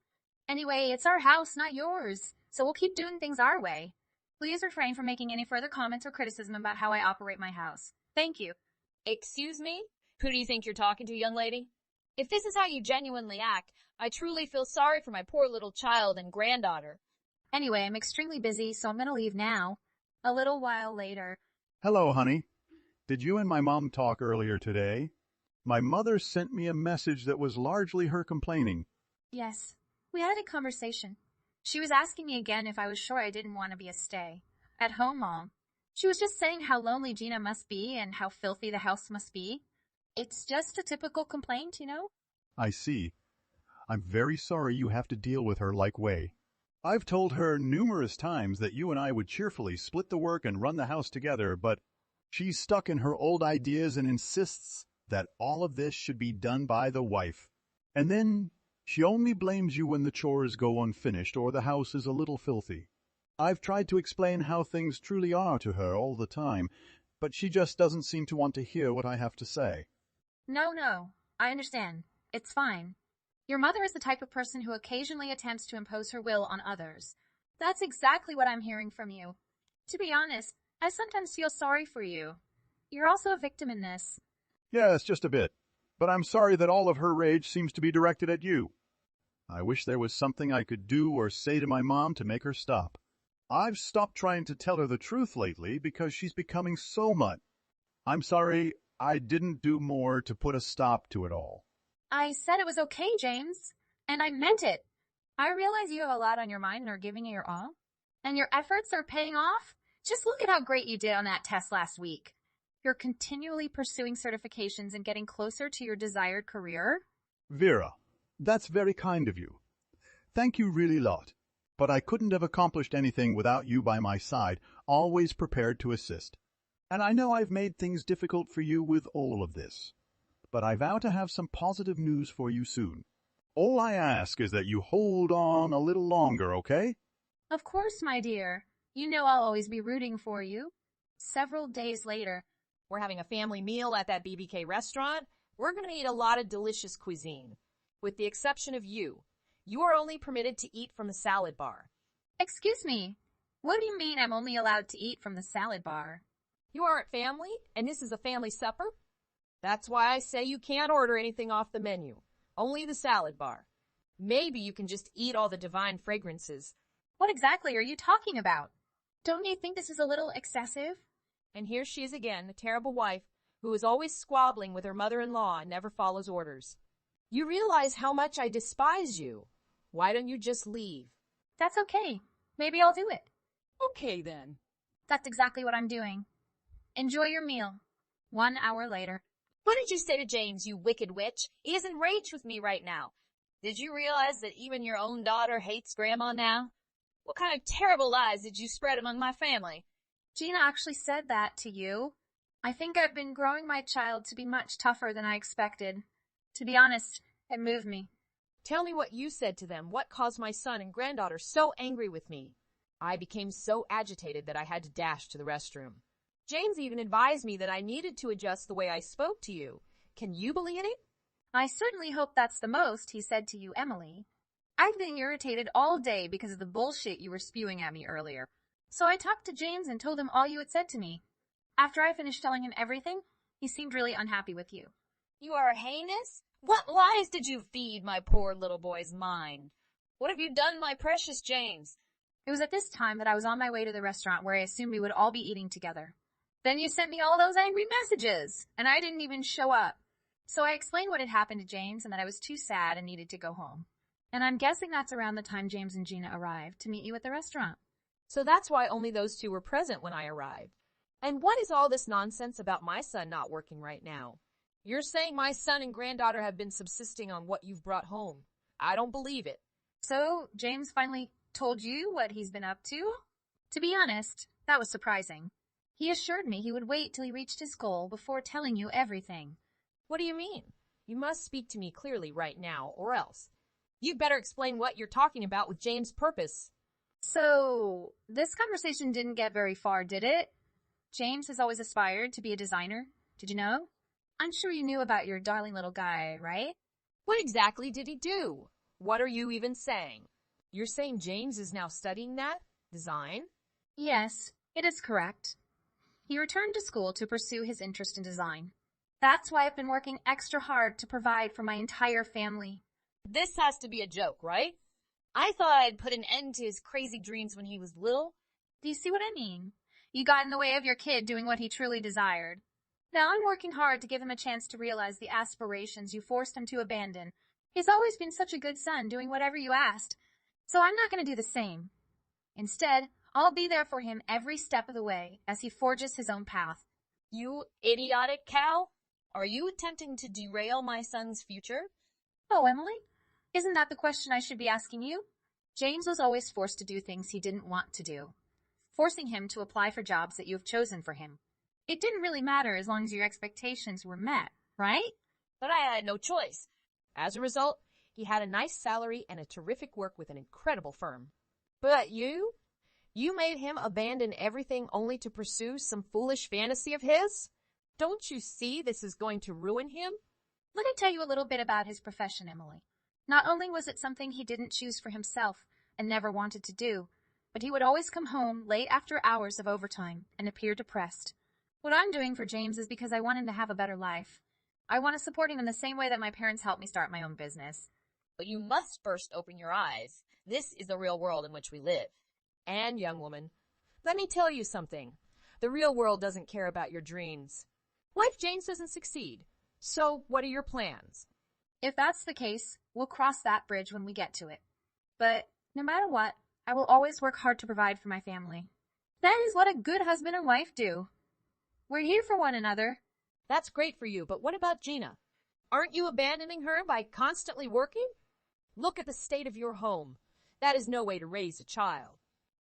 Anyway, it's our house, not yours, so we'll keep doing things our way. Please refrain from making any further comments or criticism about how I operate my house. Thank you. Excuse me? Who do you think you're talking to, young lady? If this is how you genuinely act, I truly feel sorry for my poor little child and granddaughter. Anyway, I'm extremely busy, so I'm gonna leave now. A little while later. Hello, honey. Did you and my mom talk earlier today? My mother sent me a message that was largely her complaining. Yes, we had a conversation. She was asking me again if I was sure I didn't want to be a stay. At home, Mom. She was just saying how lonely Gina must be and how filthy the house must be. It's just a typical complaint, you know? I see. I'm very sorry you have to deal with her like way. I've told her numerous times that you and I would cheerfully split the work and run the house together, but she's stuck in her old ideas and insists that all of this should be done by the wife. And then she only blames you when the chores go unfinished or the house is a little filthy. I've tried to explain how things truly are to her all the time, but she just doesn't seem to want to hear what I have to say. No, I understand. It's fine. Your mother is the type of person who occasionally attempts to impose her will on others. That's exactly what I'm hearing from you. To be honest, I sometimes feel sorry for you. You're also a victim in this. Yes, just a bit. But I'm sorry that all of her rage seems to be directed at you. I wish there was something I could do or say to my mom to make her stop. I've stopped trying to tell her the truth lately because she's becoming so much. I'm sorry I didn't do more to put a stop to it all. I said it was okay, James. And I meant it. I realize you have a lot on your mind and are giving it your all. And your efforts are paying off. Just look at how great you did on that test last week. You're continually pursuing certifications and getting closer to your desired career. Vera, that's very kind of you. Thank you really lot. But I couldn't have accomplished anything without you by my side, always prepared to assist. And I know I've made things difficult for you with all of this. But I vow to have some positive news for you soon. All I ask is that you hold on a little longer, okay? Of course, my dear. You know I'll always be rooting for you. Several days later. We're having a family meal at that BBK restaurant. We're going to eat a lot of delicious cuisine. With the exception of you. You are only permitted to eat from the salad bar. Excuse me. What do you mean I'm only allowed to eat from the salad bar? You aren't family, and this is a family supper? That's why I say you can't order anything off the menu. Only the salad bar. Maybe you can just eat all the divine fragrances. What exactly are you talking about? Don't you think this is a little excessive? And here she is again, the terrible wife, who is always squabbling with her mother-in-law and never follows orders. You realize how much I despise you. Why don't you just leave? That's okay. Maybe I'll do it. Okay, then. That's exactly what I'm doing. Enjoy your meal. 1 hour later. What did you say to James, you wicked witch? He is enraged with me right now. Did you realize that even your own daughter hates Grandma now? What kind of terrible lies did you spread among my family? Gina actually said that to you. I think I've been growing my child to be much tougher than I expected. To be honest, it moved me. Tell me what you said to them. What caused my son and granddaughter so angry with me? I became so agitated that I had to dash to the restroom. James even advised me that I needed to adjust the way I spoke to you. Can you believe it? I certainly hope that's the most he said to you, Emily. I've been irritated all day because of the bullshit you were spewing at me earlier. So I talked to James and told him all you had said to me. After I finished telling him everything, he seemed really unhappy with you. You are heinous? What lies did you feed my poor little boy's mind? What have you done, my precious James? It was at this time that I was on my way to the restaurant where I assumed we would all be eating together. Then you sent me all those angry messages, and I didn't even show up. So I explained what had happened to James and that I was too sad and needed to go home. And I'm guessing that's around the time James and Gina arrived to meet you at the restaurant. So that's why only those two were present when I arrived. And what is all this nonsense about my son not working right now? You're saying my son and granddaughter have been subsisting on what you've brought home. I don't believe it. So James finally told you what he's been up to? To be honest, that was surprising. He assured me he would wait till he reached his goal before telling you everything. What do you mean? You must speak to me clearly right now, or else. You'd better explain what you're talking about with James' purpose. So, this conversation didn't get very far, did it? James has always aspired to be a designer. Did you know? I'm sure you knew about your darling little guy, right? What exactly did he do? What are you even saying? You're saying James is now studying that? Design? Yes, it is correct. He returned to school to pursue his interest in design. That's why I've been working extra hard to provide for my entire family. This has to be a joke, right? I thought I'd put an end to his crazy dreams when he was little. Do you see what I mean? You got in the way of your kid doing what he truly desired. Now I'm working hard to give him a chance to realize the aspirations you forced him to abandon. He's always been such a good son, doing whatever you asked. So I'm not going to do the same. Instead, I'll be there for him every step of the way as he forges his own path. You idiotic cow! Are you attempting to derail my son's future? Oh, Emily, isn't that the question I should be asking you? James was always forced to do things he didn't want to do, forcing him to apply for jobs that you have chosen for him. It didn't really matter as long as your expectations were met, right? But I had no choice. As a result, he had a nice salary and a terrific work with an incredible firm. But you made him abandon everything only to pursue some foolish fantasy of his? Don't you see this is going to ruin him? Let me tell you a little bit about his profession, Emily. Not only was it something he didn't choose for himself and never wanted to do, but he would always come home late after hours of overtime and appear depressed. What I'm doing for James is because I want him to have a better life. I want to support him in the same way that my parents helped me start my own business. But you must first open your eyes. This is the real world in which we live. And, young woman, let me tell you something. The real world doesn't care about your dreams. What if James doesn't succeed? So, what are your plans? If that's the case, we'll cross that bridge when we get to it. But no matter what, I will always work hard to provide for my family. That is what a good husband and wife do. We're here for one another. That's great for you, but what about Gina? Aren't you abandoning her by constantly working? Look at the state of your home. That is no way to raise a child.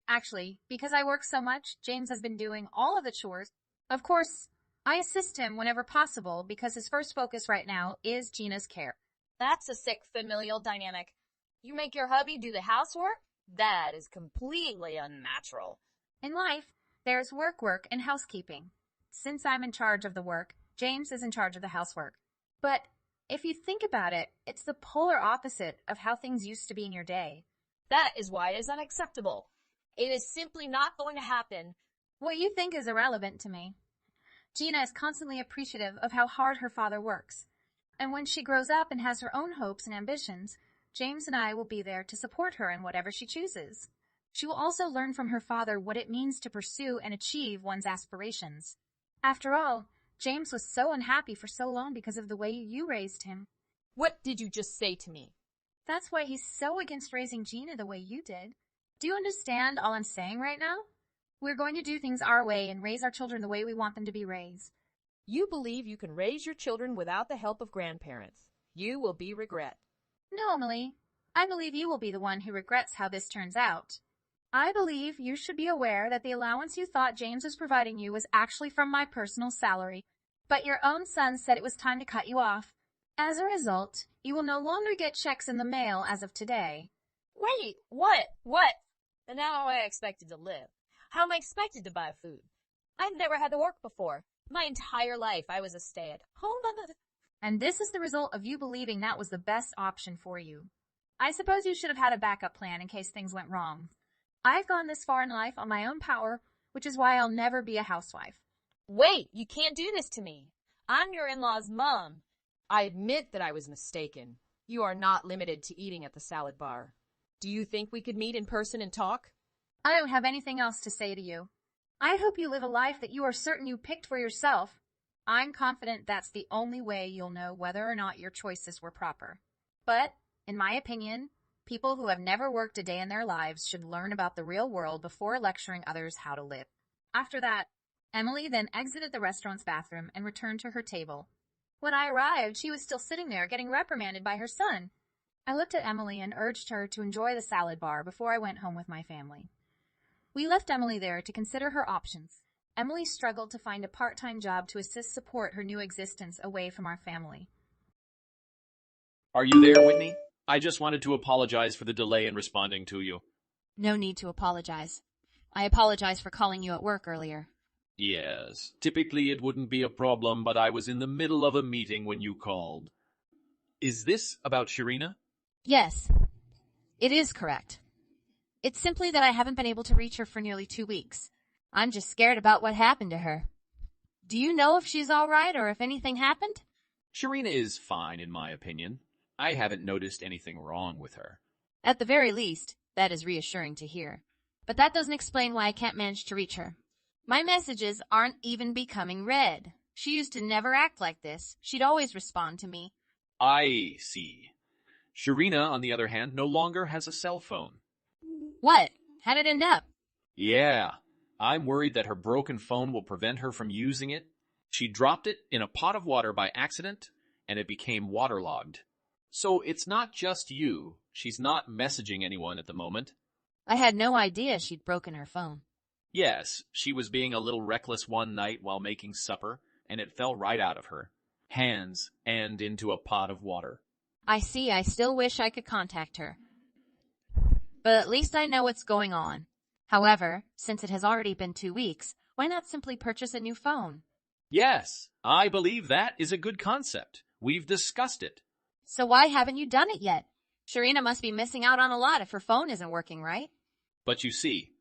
Actually, because I work so much, James has been doing all of the chores. Of course, I assist him whenever possible because his first focus right now is Gina's care. That's a sick familial dynamic. You make your hubby do the housework? That is completely unnatural. In life, there's work, and housekeeping. Since I'm in charge of the work, James is in charge of the housework. But if you think about it, it's the polar opposite of how things used to be in your day. That is why it is unacceptable. It is simply not going to happen. What you think is irrelevant to me. Gina is constantly appreciative of how hard her father works. And when she grows up and has her own hopes and ambitions, James and I will be there to support her in whatever she chooses. She will also learn from her father what it means to pursue and achieve one's aspirations. After all, James was so unhappy for so long because of the way you raised him. What did you just say to me? That's why he's so against raising Gina the way you did. Do you understand all I'm saying right now? We're going to do things our way and raise our children the way we want them to be raised. You believe you can raise your children without the help of grandparents. You will be regret. No, Emily. I believe you will be the one who regrets how this turns out. I believe you should be aware that the allowance you thought James was providing you was actually from my personal salary, but your own son said it was time to cut you off. As a result, you will no longer get checks in the mail as of today. Wait, what? What? And how am I expected to live? How am I expected to buy food? I've never had to work before. My entire life I was a stay-at-home mother. And this is the result of you believing that was the best option for you. I suppose you should have had a backup plan in case things went wrong. I've gone this far in life on my own power, which is why I'll never be a housewife. Wait, you can't do this to me. I'm your in-law's mom. I admit that I was mistaken. You are not limited to eating at the salad bar. Do you think we could meet in person and talk? I don't have anything else to say to you. I hope you live a life that you are certain you picked for yourself. I'm confident that's the only way you'll know whether or not your choices were proper. But, in my opinion, people who have never worked a day in their lives should learn about the real world before lecturing others how to live. After that, Emily then exited the restaurant's bathroom and returned to her table. When I arrived, she was still sitting there getting reprimanded by her son. I looked at Emily and urged her to enjoy the salad bar before I went home with my family. We left Emily there to consider her options. Emily struggled to find a part-time job to assist support her new existence away from our family. Are you there, Whitney? I just wanted to apologize for the delay in responding to you. No need to apologize. I apologize for calling you at work earlier. Yes, typically it wouldn't be a problem, but I was in the middle of a meeting when you called. Is this about Sharina? Yes, it is correct. It's simply that I haven't been able to reach her for nearly 2 weeks. I'm just scared about what happened to her. Do you know if she's all right or if anything happened? Sharina is fine, in my opinion. I haven't noticed anything wrong with her. At the very least, that is reassuring to hear. But that doesn't explain why I can't manage to reach her. My messages aren't even becoming read. She used to never act like this. She'd always respond to me. I see. Sharina, on the other hand, no longer has a cell phone. What? How'd it end up? Yeah, I'm worried that her broken phone will prevent her from using it. She dropped it in a pot of water by accident, and it became waterlogged. So it's not just you. She's not messaging anyone at the moment. I had no idea she'd broken her phone. Yes, she was being a little reckless one night while making supper, and it fell right out of her hands and into a pot of water. I see. I still wish I could contact her. But at least I know what's going on. However, since it has already been 2 weeks, why not simply purchase a new phone? Yes, I believe that is a good concept. We've discussed it. So why haven't you done it yet? Sharina must be missing out on a lot if her phone isn't working, right? But you see,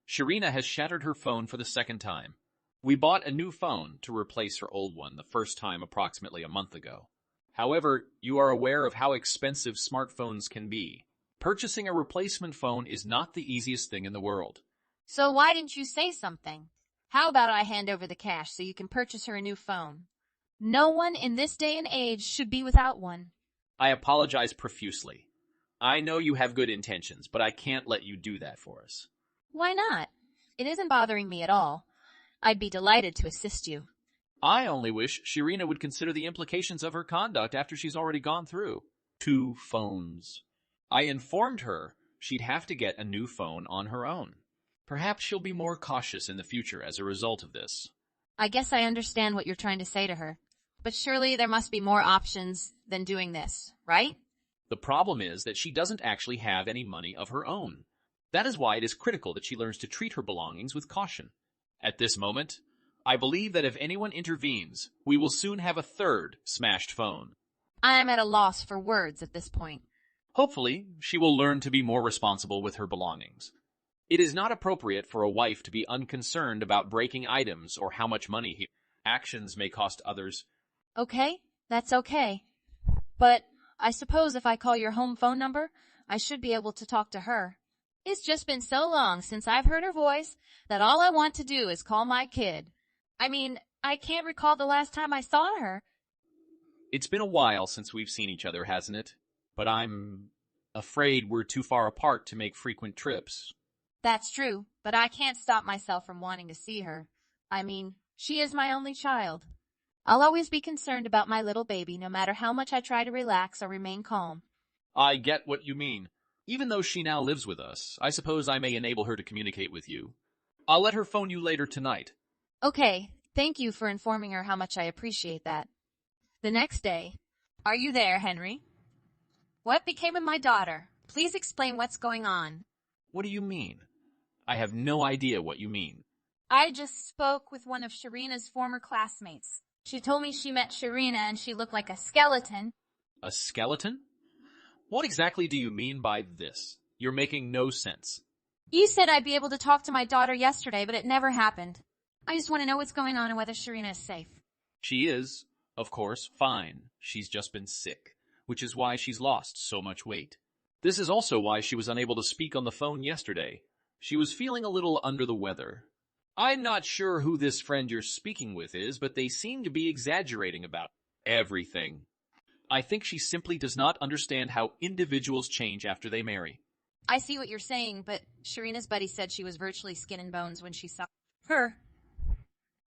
Sharina has shattered her phone for the second time. We bought a new phone to replace her old one the first time approximately a month ago. However, you are aware of how expensive smartphones can be. Purchasing a replacement phone is not the easiest thing in the world. So why didn't you say something? How about I hand over the cash so you can purchase her a new phone? No one in this day and age should be without one. I apologize profusely. I know you have good intentions, but I can't let you do that for us. Why not? It isn't bothering me at all. I'd be delighted to assist you. I only wish Sharina would consider the implications of her conduct after she's already gone through 2 phones. I informed her she'd have to get a new phone on her own. Perhaps she'll be more cautious in the future as a result of this. I guess I understand what you're trying to say to her. But surely there must be more options than doing this, right? The problem is that she doesn't actually have any money of her own. That is why it is critical that she learns to treat her belongings with caution. At this moment, I believe that if anyone intervenes, we will soon have a 3rd smashed phone. I am at a loss for words at this point. Hopefully, she will learn to be more responsible with her belongings. It is not appropriate for a wife to be unconcerned about breaking items or how much money her actions may cost others. Okay, that's okay. But I suppose if I call your home phone number, I should be able to talk to her. It's just been so long since I've heard her voice that all I want to do is call my kid. I mean, I can't recall the last time I saw her. It's been a while since we've seen each other, hasn't it? But I'm afraid we're too far apart to make frequent trips. That's true, but I can't stop myself from wanting to see her. I mean, she is my only child. I'll always be concerned about my little baby, no matter how much I try to relax or remain calm. I get what you mean. Even though she now lives with us, I suppose I may enable her to communicate with you. I'll let her phone you later tonight. Okay, thank you for informing her how much I appreciate that. The next day. Are you there, Henry? What became of my daughter? Please explain what's going on. What do you mean? I have no idea what you mean. I just spoke with one of Sharina's former classmates. She told me she met Sharina and she looked like a skeleton. A skeleton? What exactly do you mean by this? You're making no sense. You said I'd be able to talk to my daughter yesterday, but it never happened. I just want to know what's going on and whether Sharina is safe. She is, of course, fine. She's just been sick, which is why she's lost so much weight. This is also why she was unable to speak on the phone yesterday. She was feeling a little under the weather. I'm not sure who this friend you're speaking with is, but they seem to be exaggerating about everything. I think she simply does not understand how individuals change after they marry. I see what you're saying, but Sharina's buddy said she was virtually skin and bones when she saw her.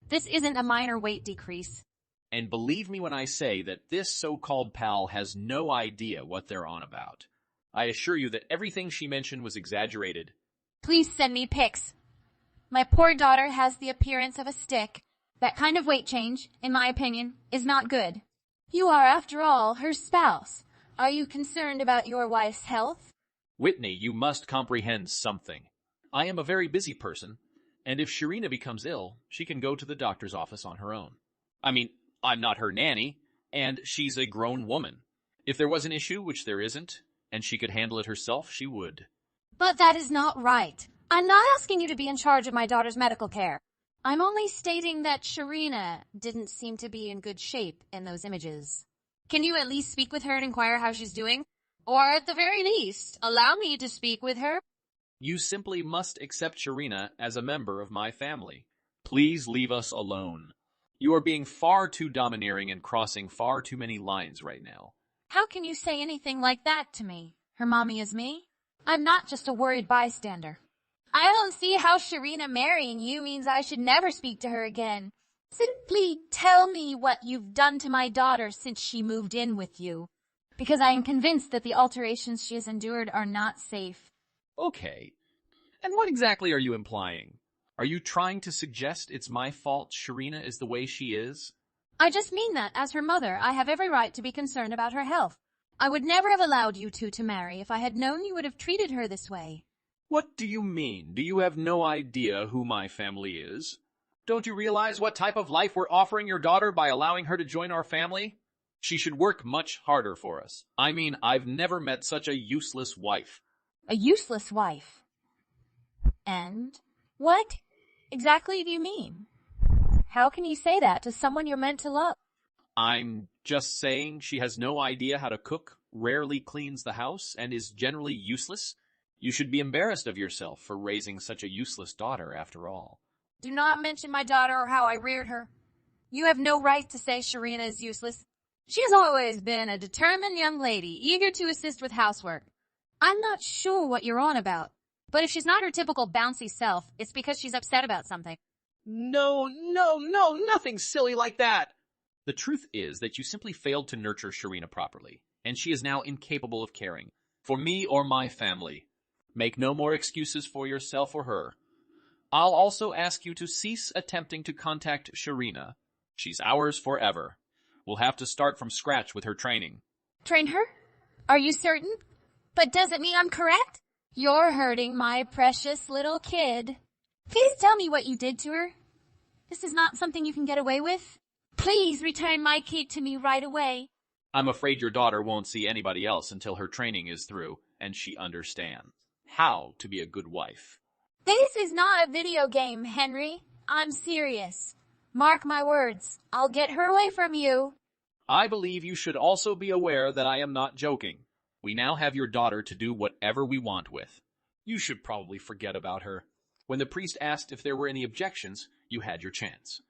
This isn't a minor weight decrease. And believe me when I say that this so-called pal has no idea what they're on about. I assure you that everything she mentioned was exaggerated. Please send me pics. My poor daughter has the appearance of a stick. That kind of weight change, in my opinion, is not good. You are, after all, her spouse. Are you concerned about your wife's health? Whitney, you must comprehend something. I am a very busy person, and if Sharina becomes ill, she can go to the doctor's office on her own. I mean, I'm not her nanny, and she's a grown woman. If there was an issue, which there isn't, and she could handle it herself, she would. But that is not right. I'm not asking you to be in charge of my daughter's medical care. I'm only stating that Sharina didn't seem to be in good shape in those images. Can you at least speak with her and inquire how she's doing? Or at the very least, allow me to speak with her? You simply must accept Sharina as a member of my family. Please leave us alone. You are being far too domineering and crossing far too many lines right now. How can you say anything like that to me? Her mommy is me. I'm not just a worried bystander. I don't see how Sharina marrying you means I should never speak to her again. Simply tell me what you've done to my daughter since she moved in with you, because I am convinced that the alterations she has endured are not safe. Okay. And what exactly are you implying? Are you trying to suggest it's my fault Sharina is the way she is? I just mean that, as her mother, I have every right to be concerned about her health. I would never have allowed you two to marry if I had known you would have treated her this way. What do you mean? Do you have no idea who my family is? Don't you realize what type of life we're offering your daughter by allowing her to join our family? She should work much harder for us. I mean, I've never met such a useless wife. A useless wife? And what exactly do you mean? How can you say that to someone you're meant to love? I'm just saying she has no idea how to cook, rarely cleans the house, and is generally useless. You should be embarrassed of yourself for raising such a useless daughter, after all. Do not mention my daughter or how I reared her. You have no right to say Sharina is useless. She has always been a determined young lady, eager to assist with housework. I'm not sure what you're on about, but if she's not her typical bouncy self, it's because she's upset about something. No, nothing silly like that. The truth is that you simply failed to nurture Sharina properly, and she is now incapable of caring for me or my family. Make no more excuses for yourself or her. I'll also ask you to cease attempting to contact Sharina. She's ours forever. We'll have to start from scratch with her training. Train her? Are you certain? But does it mean I'm correct? You're hurting my precious little kid. Please tell me what you did to her. This is not something you can get away with. Please return my kid to me right away. I'm afraid your daughter won't see anybody else until her training is through and she understands how to be a good wife. This is not a video game, Henry. I'm serious. Mark my words. I'll get her away from you. I believe you should also be aware that I am not joking. We now have your daughter to do whatever we want with. You should probably forget about her. When the priest asked if there were any objections, you had your chance.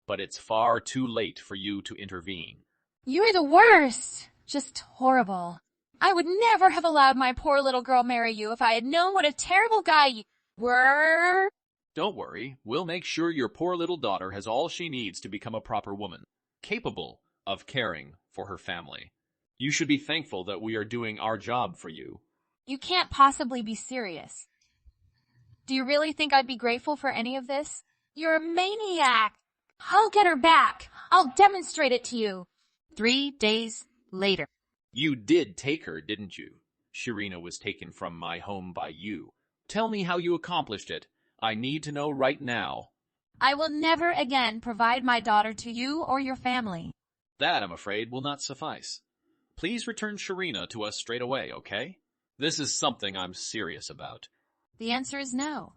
But it's far too late for you to intervene. You're the worst. Just horrible. I would never have allowed my poor little girl marry you if I had known what a terrible guy you were. Don't worry. We'll make sure your poor little daughter has all she needs to become a proper woman, capable of caring for her family. You should be thankful that we are doing our job for you. You can't possibly be serious. Do you really think I'd be grateful for any of this? You're a maniac. I'll get her back. I'll demonstrate it to you. 3 days later. You did take her, didn't you? Sharina was taken from my home by you. Tell me how you accomplished it. I need to know right now. I will never again provide my daughter to you or your family. That, I'm afraid, will not suffice. Please return Sharina to us straight away, okay? This is something I'm serious about. The answer is no.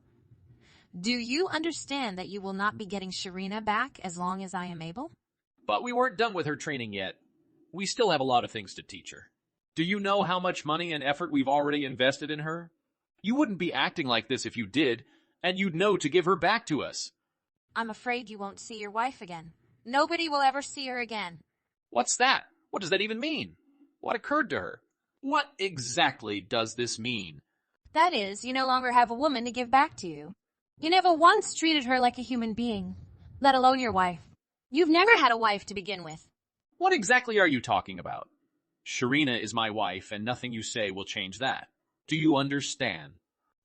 Do you understand that you will not be getting Sharina back as long as I am able? But we weren't done with her training yet. We still have a lot of things to teach her. Do you know how much money and effort we've already invested in her? You wouldn't be acting like this if you did, and you'd know to give her back to us. I'm afraid you won't see your wife again. Nobody will ever see her again. What's that? What does that even mean? What occurred to her? What exactly does this mean? That is, you no longer have a woman to give back to you. You never once treated her like a human being, let alone your wife. You've never had a wife to begin with. What exactly are you talking about? Sharina is my wife, and nothing you say will change that. Do you understand?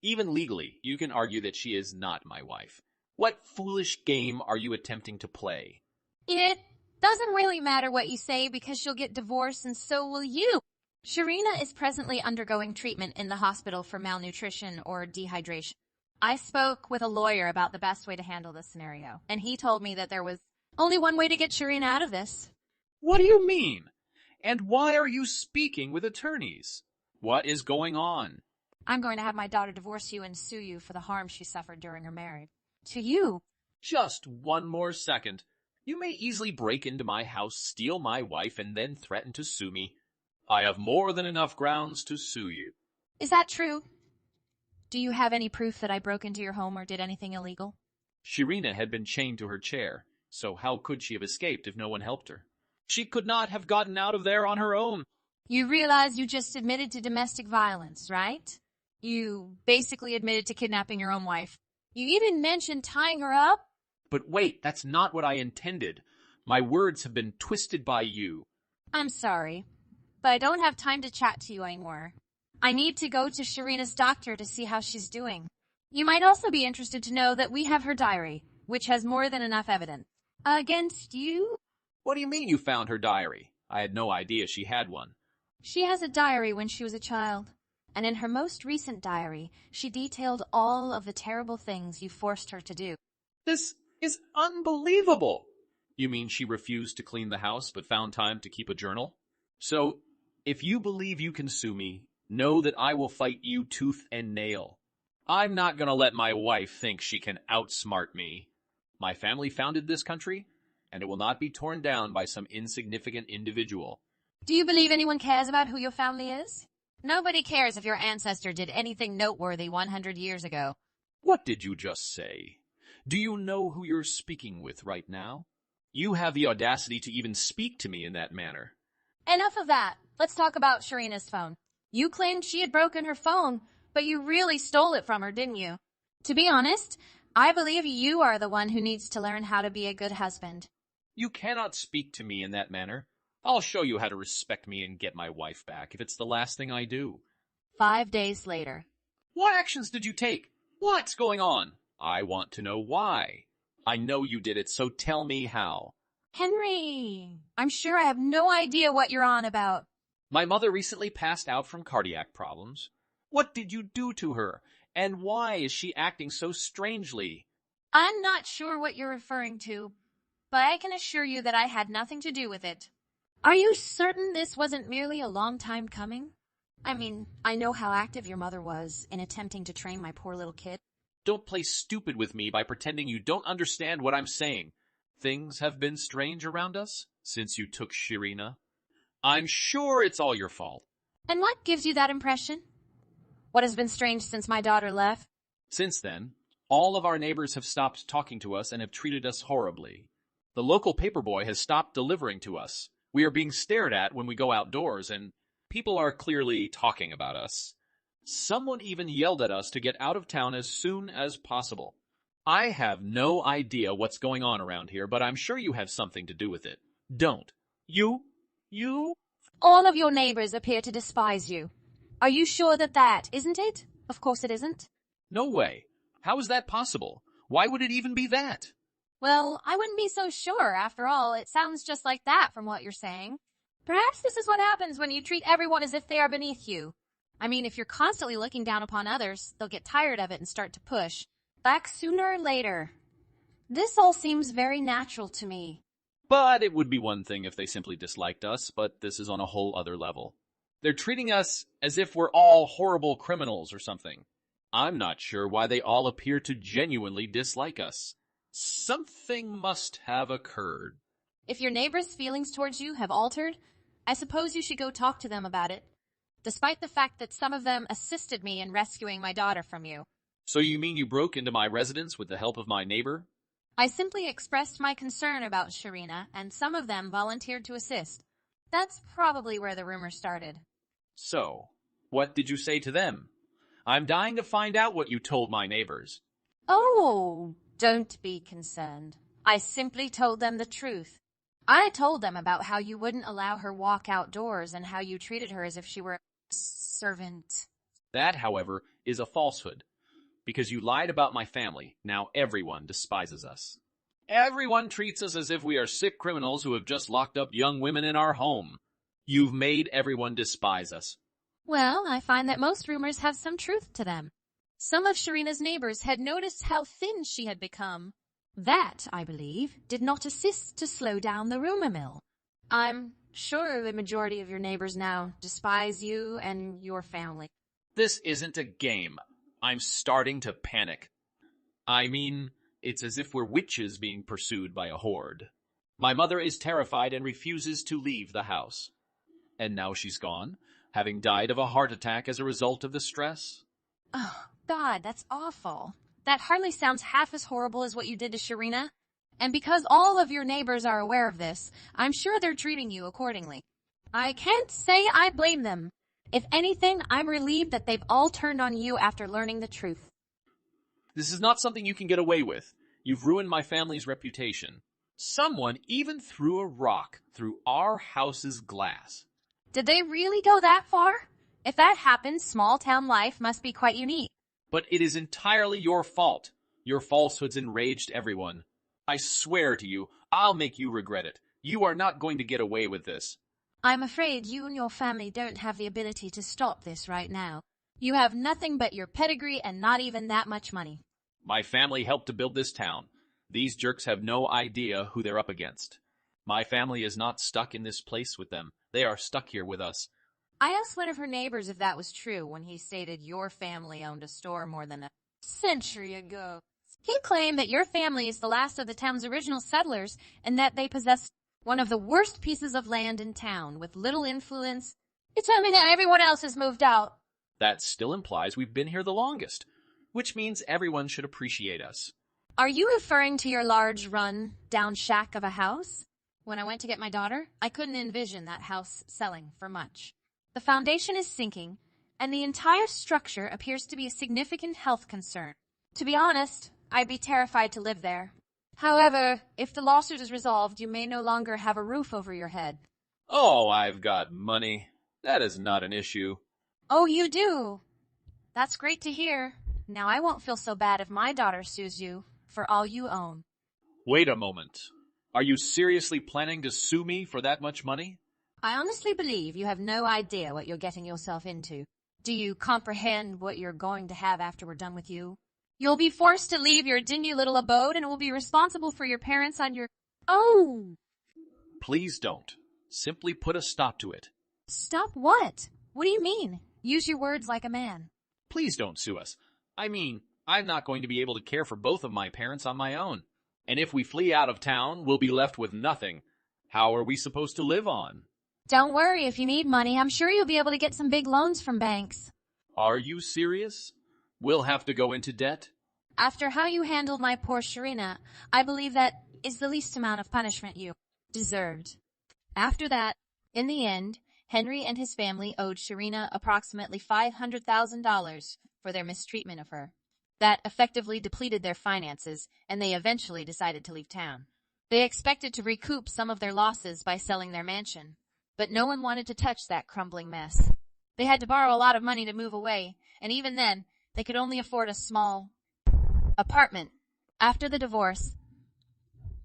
Even legally, you can argue that she is not my wife. What foolish game are you attempting to play? It doesn't really matter what you say because she'll get divorced and so will you. Sharina is presently undergoing treatment in the hospital for malnutrition or dehydration. I spoke with a lawyer about the best way to handle this scenario, and he told me that there was only one way to get Sharina out of this. What do you mean? And why are you speaking with attorneys? What is going on? I'm going to have my daughter divorce you and sue you for the harm she suffered during her marriage. To you. Just one more second. You may easily break into my house, steal my wife, and then threaten to sue me. I have more than enough grounds to sue you. Is that true? Do you have any proof that I broke into your home or did anything illegal? Sharina had been chained to her chair, so how could she have escaped if no one helped her? She could not have gotten out of there on her own. You realize you just admitted to domestic violence, right? You basically admitted to kidnapping your own wife. You even mentioned tying her up. But wait, that's not what I intended. My words have been twisted by you. I'm sorry, but I don't have time to chat to you anymore. I need to go to Sharina's doctor to see how she's doing. You might also be interested to know that we have her diary, which has more than enough evidence. Against you? What do you mean you found her diary? I had no idea she had one. She has a diary when she was a child, and in her most recent diary, she detailed all of the terrible things you forced her to do. This is unbelievable. You mean she refused to clean the house but found time to keep a journal? So, if you believe you can sue me, know that I will fight you tooth and nail. I'm not going to let my wife think she can outsmart me. My family founded this country, and it will not be torn down by some insignificant individual. Do you believe anyone cares about who your family is? Nobody cares if your ancestor did anything noteworthy 100 years ago. What did you just say? Do you know who you're speaking with right now? You have the audacity to even speak to me in that manner. Enough of that. Let's talk about Sharina's phone. You claimed she had broken her phone, but you really stole it from her, didn't you? To be honest, I believe you are the one who needs to learn how to be a good husband. You cannot speak to me in that manner. I'll show you how to respect me and get my wife back if it's the last thing I do. 5 days later. What actions did you take? What's going on? I want to know why. I know you did it, so tell me how. Henry, I'm sure I have no idea what you're on about. My mother recently passed out from cardiac problems. What did you do to her? And why is she acting so strangely? I'm not sure what you're referring to, but I can assure you that I had nothing to do with it. Are you certain this wasn't merely a long time coming? I mean, I know how active your mother was in attempting to train my poor little kid. Don't play stupid with me by pretending you don't understand what I'm saying. Things have been strange around us since you took Sharina. I'm sure it's all your fault. And what gives you that impression? What has been strange since my daughter left? Since then, all of our neighbors have stopped talking to us and have treated us horribly. The local paperboy has stopped delivering to us. We are being stared at when we go outdoors, and people are clearly talking about us. Someone even yelled at us to get out of town as soon as possible. I have no idea what's going on around here, but I'm sure you have something to do with it. Don't. You All of your neighbors appear to despise you. Are you sure that isn't it? Of course it isn't. No way. How is that possible? Why would it even be that? Well, I wouldn't be so sure. After all, it sounds just like that from what you're saying. Perhaps this is what happens when you treat everyone as if they are beneath you. I mean, if you're constantly looking down upon others, they'll get tired of it and start to push back sooner or later. This all seems very natural to me. But it would be one thing if they simply disliked us, but this is on a whole other level. They're treating us as if we're all horrible criminals or something. I'm not sure why they all appear to genuinely dislike us. Something must have occurred. If your neighbors' feelings towards you have altered, I suppose you should go talk to them about it, despite the fact that some of them assisted me in rescuing my daughter from you. So you mean you broke into my residence with the help of my neighbor? I simply expressed my concern about Sharina, and some of them volunteered to assist. That's probably where the rumor started. So, what did you say to them? I'm dying to find out what you told my neighbors. Oh, don't be concerned. I simply told them the truth. I told them about how you wouldn't allow her walk outdoors and how you treated her as if she were a servant. That, however, is a falsehood. Because you lied about my family, now everyone despises us. Everyone treats us as if we are sick criminals who have just locked up young women in our home. You've made everyone despise us. Well, I find that most rumors have some truth to them. Some of Sharina's neighbors had noticed how thin she had become. That, I believe, did not assist to slow down the rumor mill. I'm sure the majority of your neighbors now despise you and your family. This isn't a game. I'm starting to panic. I mean, it's as if we're witches being pursued by a horde. My mother is terrified and refuses to leave the house. And now she's gone, having died of a heart attack as a result of the stress. Oh, God, that's awful. That hardly sounds half as horrible as what you did to Sharina. And because all of your neighbors are aware of this, I'm sure they're treating you accordingly. I can't say I blame them. If anything, I'm relieved that they've all turned on you after learning the truth. This is not something you can get away with. You've ruined my family's reputation. Someone even threw a rock through our house's glass. Did they really go that far? If that happened, small-town life must be quite unique. But it is entirely your fault. Your falsehoods enraged everyone. I swear to you, I'll make you regret it. You are not going to get away with this. I'm afraid you and your family don't have the ability to stop this right now. You have nothing but your pedigree and not even that much money. My family helped to build this town. These jerks have no idea who they're up against. My family is not stuck in this place with them. They are stuck here with us. I asked one of her neighbors if that was true when he stated your family owned a store more than a century ago. He claimed that your family is the last of the town's original settlers and that they possess one of the worst pieces of land in town with little influence. You told me that everyone else has moved out. That still implies we've been here the longest, which means everyone should appreciate us. Are you referring to your large run-down shack of a house? When I went to get my daughter, I couldn't envision that house selling for much. The foundation is sinking, and the entire structure appears to be a significant health concern. To be honest, I'd be terrified to live there. However, if the lawsuit is resolved, you may no longer have a roof over your head. Oh, I've got money. That is not an issue. Oh, you do? That's great to hear. Now I won't feel so bad if my daughter sues you for all you own. Wait a moment. Are you seriously planning to sue me for that much money? I honestly believe you have no idea what you're getting yourself into. Do you comprehend what you're going to have after we're done with you? You'll be forced to leave your dingy little abode and will be responsible for your parents on your own. Please don't. Simply put a stop to it. Stop what? What do you mean? Use your words like a man. Please don't sue us. I mean, I'm not going to be able to care for both of my parents on my own. And if we flee out of town, we'll be left with nothing. How are we supposed to live on? Don't worry, if you need money, I'm sure you'll be able to get some big loans from banks. Are you serious? We'll have to go into debt? After how you handled my poor Sharina, I believe that is the least amount of punishment you deserved. After that, in the end, Henry and his family owed Sharina approximately $500,000 for their mistreatment of her. That effectively depleted their finances, and they eventually decided to leave town. They expected to recoup some of their losses by selling their mansion. but no one wanted to touch that crumbling mess. They had to borrow a lot of money to move away, and even then, they could only afford a small apartment. After the divorce,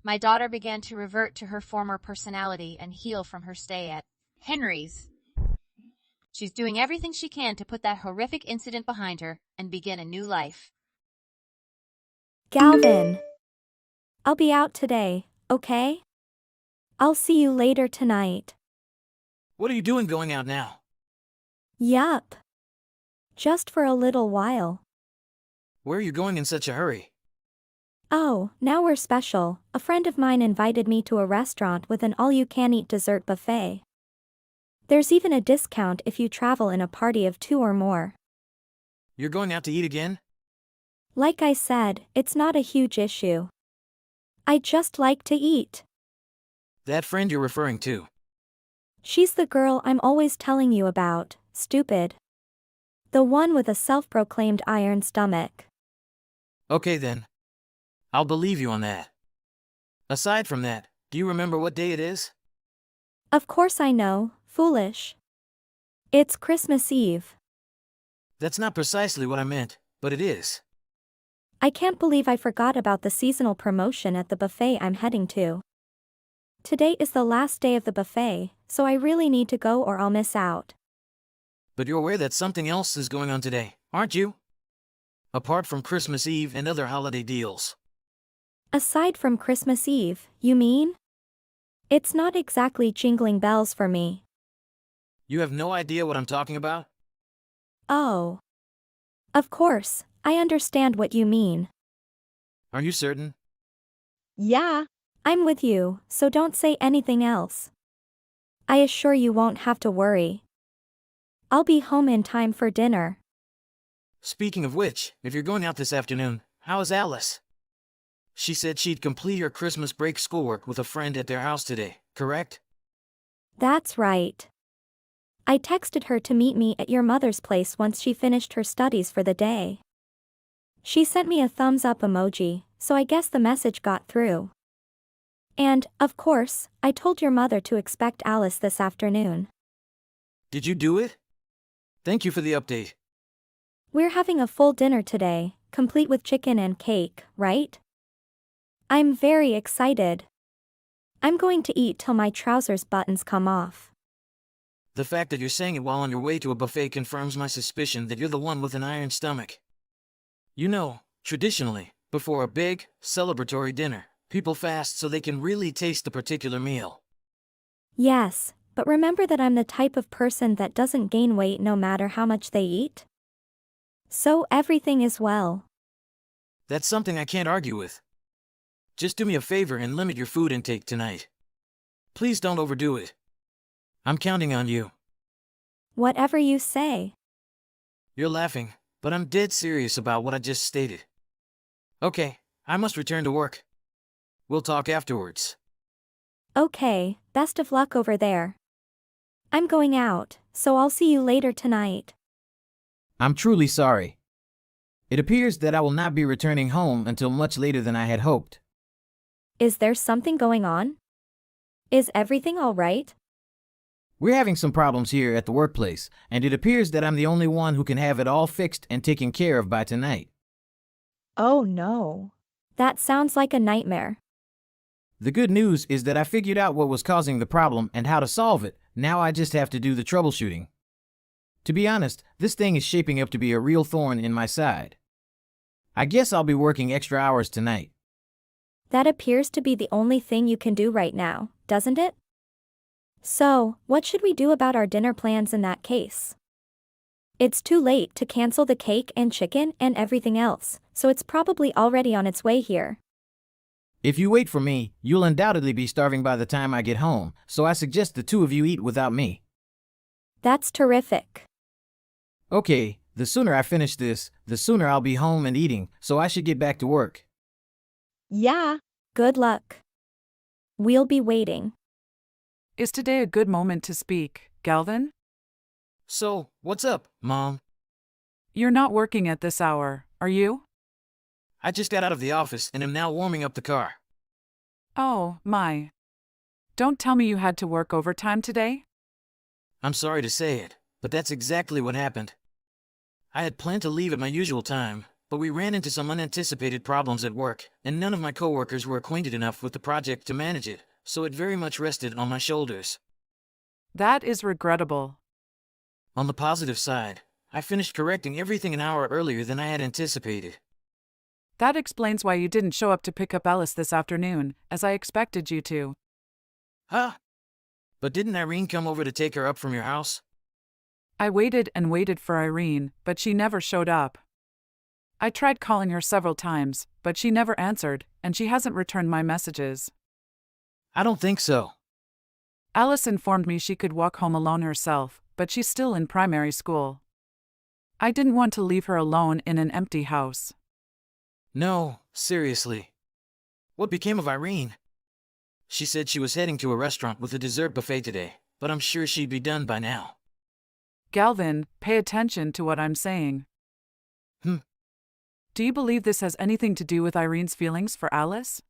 my daughter began to revert to her former personality and heal from her stay at Henry's. She's doing everything she can to put that horrific incident behind her and begin a new life. Galvin, I'll be out today, okay? I'll see you later tonight. What are you doing going out now? Yup. Just for a little while. Where are you going in such a hurry? Oh, now we're special. A friend of mine invited me to a restaurant with an all-you-can-eat dessert buffet. There's even a discount if you travel in a party of 2 or more. You're going out to eat again? Like I said, it's not a huge issue. I just like to eat. That friend you're referring to. She's the girl I'm always telling you about, stupid. The one with a self-proclaimed iron stomach. Okay then. I'll believe you on that. Aside from that, do you remember what day it is? Of course I know, foolish. It's Christmas Eve. That's not precisely what I meant, but it is. I can't believe I forgot about the seasonal promotion at the buffet I'm heading to. Today is the last day of the buffet, so I really need to go or I'll miss out. But you're aware that something else is going on today, aren't you? Apart from Christmas Eve and other holiday deals. Aside from Christmas Eve, you mean? It's not exactly jingling bells for me. You have no idea what I'm talking about? Oh. Of course, I understand what you mean. Are you certain? Yeah. I'm with you, so don't say anything else. I assure you won't have to worry. I'll be home in time for dinner. Speaking of which, if you're going out this afternoon, how is Alice? She said she'd complete her Christmas break schoolwork with a friend at their house today, correct? That's right. I texted her to meet me at your mother's place once she finished her studies for the day. She sent me a thumbs up emoji, so I guess the message got through. And, of course, I told your mother to expect Alice this afternoon. Did you do it? Thank you for the update. We're having a full dinner today, complete with chicken and cake, right? I'm very excited. I'm going to eat till my trousers buttons come off. The fact that you're saying it while on your way to a buffet confirms my suspicion that you're the one with an iron stomach. You know, traditionally, before a big, celebratory dinner, people fast so they can really taste the particular meal. Yes, but remember that I'm the type of person that doesn't gain weight no matter how much they eat? So everything is well. That's something I can't argue with. Just do me a favor and limit your food intake tonight. Please don't overdo it. I'm counting on you. Whatever you say. You're laughing, but I'm dead serious about what I just stated. Okay, I must return to work. We'll talk afterwards. Okay, best of luck over there. I'm going out, so I'll see you later tonight. I'm truly sorry. It appears that I will not be returning home until much later than I had hoped. Is there something going on? Is everything all right? We're having some problems here at the workplace, and it appears that I'm the only one who can have it all fixed and taken care of by tonight. Oh no. That sounds like a nightmare. The good news is that I figured out what was causing the problem and how to solve it. Now I just have to do the troubleshooting. To be honest, this thing is shaping up to be a real thorn in my side. I guess I'll be working extra hours tonight. That appears to be the only thing you can do right now, doesn't it? So, what should we do about our dinner plans in that case? It's too late to cancel the cake and chicken and everything else, so it's probably already on its way here. If you wait for me, you'll undoubtedly be starving by the time I get home, so I suggest the two of you eat without me. That's terrific. Okay, the sooner I finish this, the sooner I'll be home and eating, so I should get back to work. Yeah. Good luck. We'll be waiting. Is today a good moment to speak, Galvin? So, what's up, Mom? You're not working at this hour, are you? I just got out of the office and am now warming up the car. Oh, my. Don't tell me you had to work overtime today? I'm sorry to say it, but that's exactly what happened. I had planned to leave at my usual time, but we ran into some unanticipated problems at work, and none of my coworkers were acquainted enough with the project to manage it, so it very much rested on my shoulders. That is regrettable. On the positive side, I finished correcting everything an hour earlier than I had anticipated. That explains why you didn't show up to pick up Alice this afternoon, as I expected you to. Huh? But didn't Irene come over to take her up from your house? I waited and waited for Irene, but she never showed up. I tried calling her several times, but she never answered, and she hasn't returned my messages. I don't think so. Alice informed me she could walk home alone herself, but she's still in primary school. I didn't want to leave her alone in an empty house. No, seriously. What became of Irene? She said she was heading to a restaurant with a dessert buffet today, but I'm sure she'd be done by now. Galvin, pay attention to what I'm saying. Do you believe this has anything to do with Irene's feelings for Alice?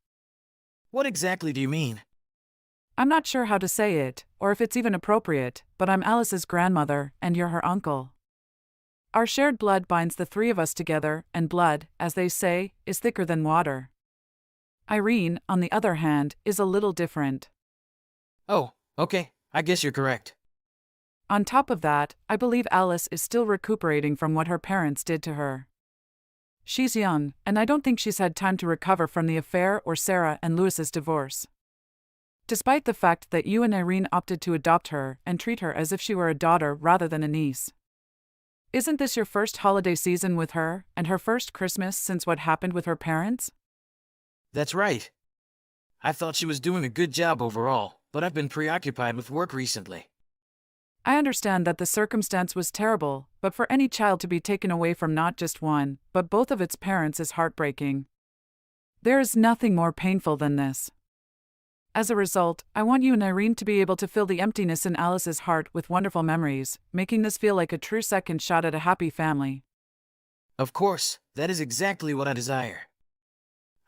What exactly do you mean? I'm not sure how to say it, or if it's even appropriate, but I'm Alice's grandmother, and you're her uncle. Our shared blood binds the three of us together, and blood, as they say, is thicker than water. Irene, on the other hand, is a little different. Oh, okay, I guess you're correct. On top of that, I believe Alice is still recuperating from what her parents did to her. She's young, and I don't think she's had time to recover from the affair or Sarah and Louis's divorce. Despite the fact that you and Irene opted to adopt her and treat her as if she were a daughter rather than a niece. Isn't this your first holiday season with her, and her first Christmas since what happened with her parents? That's right. I thought she was doing a good job overall, but I've been preoccupied with work recently. I understand that the circumstance was terrible, but for any child to be taken away from not just one, but both of its parents is heartbreaking. There is nothing more painful than this. As a result, I want you and Irene to be able to fill the emptiness in Alice's heart with wonderful memories, making this feel like a true second shot at a happy family. Of course, that is exactly what I desire.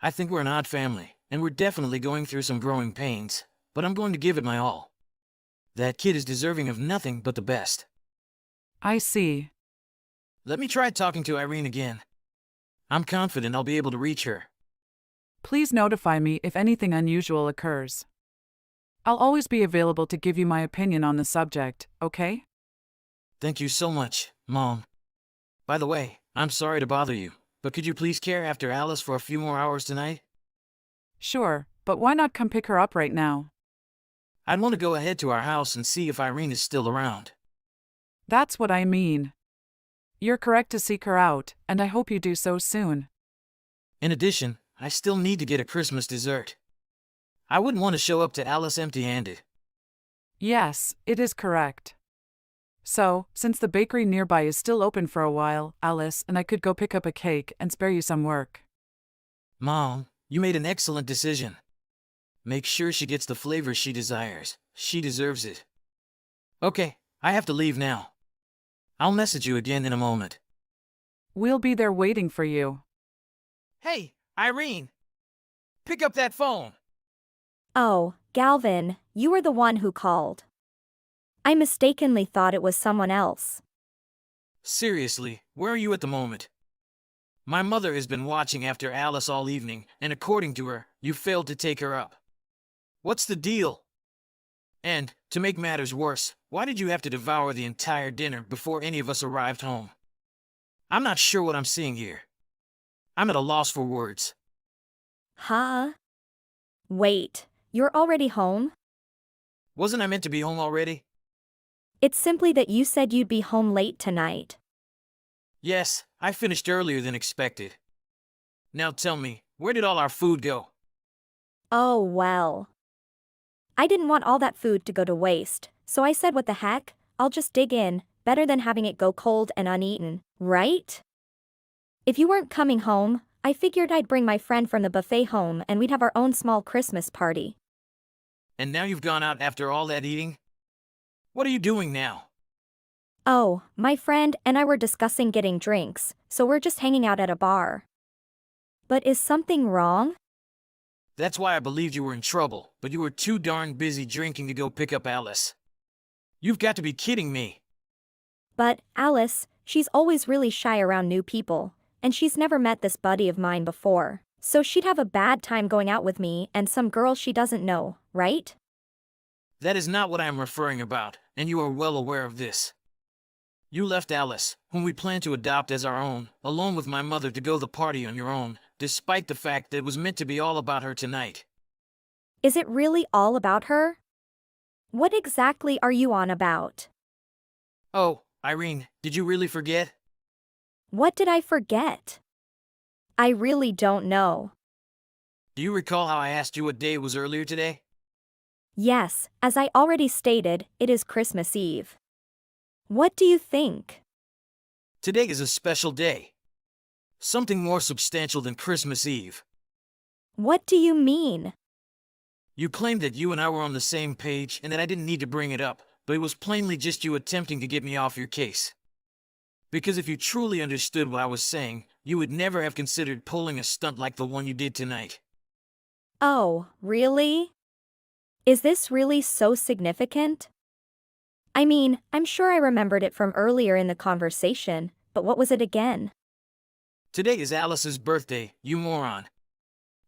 I think we're an odd family, and we're definitely going through some growing pains, but I'm going to give it my all. That kid is deserving of nothing but the best. I see. Let me try talking to Irene again. I'm confident I'll be able to reach her. Please notify me if anything unusual occurs. I'll always be available to give you my opinion on the subject, okay? Thank you so much, Mom. By the way, I'm sorry to bother you, but could you please care after Alice for a few more hours tonight? Sure, but why not come pick her up right now? I'd want to go ahead to our house and see if Irene is still around. That's what I mean. You're correct to seek her out, and I hope you do so soon. In addition, I still need to get a Christmas dessert. I wouldn't want to show up to Alice empty-handed. Yes, it is correct. So, since the bakery nearby is still open for a while, Alice and I could go pick up a cake and spare you some work. Mom, you made an excellent decision. Make sure she gets the flavor she desires. She deserves it. Okay, I have to leave now. I'll message you again in a moment. We'll be there waiting for you. Hey, Irene! Pick up that phone! Oh, Galvin, you were the one who called. I mistakenly thought it was someone else. Seriously, where are you at the moment? My mother has been watching after Alice all evening, and according to her, you failed to take her up. What's the deal? And, to make matters worse, why did you have to devour the entire dinner before any of us arrived home? I'm not sure what I'm seeing here. I'm at a loss for words. Huh? Wait, you're already home? Wasn't I meant to be home already? It's simply that you said you'd be home late tonight. Yes, I finished earlier than expected. Now tell me, where did all our food go? Oh, well. I didn't want all that food to go to waste, so I said what the heck, I'll just dig in, better than having it go cold and uneaten, right? If you weren't coming home, I figured I'd bring my friend from the buffet home and we'd have our own small Christmas party. And now you've gone out after all that eating? What are you doing now? Oh, my friend and I were discussing getting drinks, so we're just hanging out at a bar. But is something wrong? That's why I believed you were in trouble, but you were too darn busy drinking to go pick up Alice. You've got to be kidding me. But, Alice, she's always really shy around new people, and she's never met this buddy of mine before, so she'd have a bad time going out with me and some girl she doesn't know, right? That is not what I am referring about, and you are well aware of this. You left Alice, whom we planned to adopt as our own, alone with my mother to go to the party on your own, despite the fact that it was meant to be all about her tonight. Is it really all about her? What exactly are you on about? Oh, Irene, did you really forget? What did I forget? I really don't know. Do you recall how I asked you what day it was earlier today? Yes, as I already stated, it is Christmas Eve. What do you think? Today is a special day. Something more substantial than Christmas Eve. What do you mean? You claimed that you and I were on the same page and that I didn't need to bring it up, but it was plainly just you attempting to get me off your case. Because if you truly understood what I was saying, you would never have considered pulling a stunt like the one you did tonight. Oh, really? Is this really so significant? I mean, I'm sure I remembered it from earlier in the conversation, but what was it again? Today is Alice's birthday, you moron.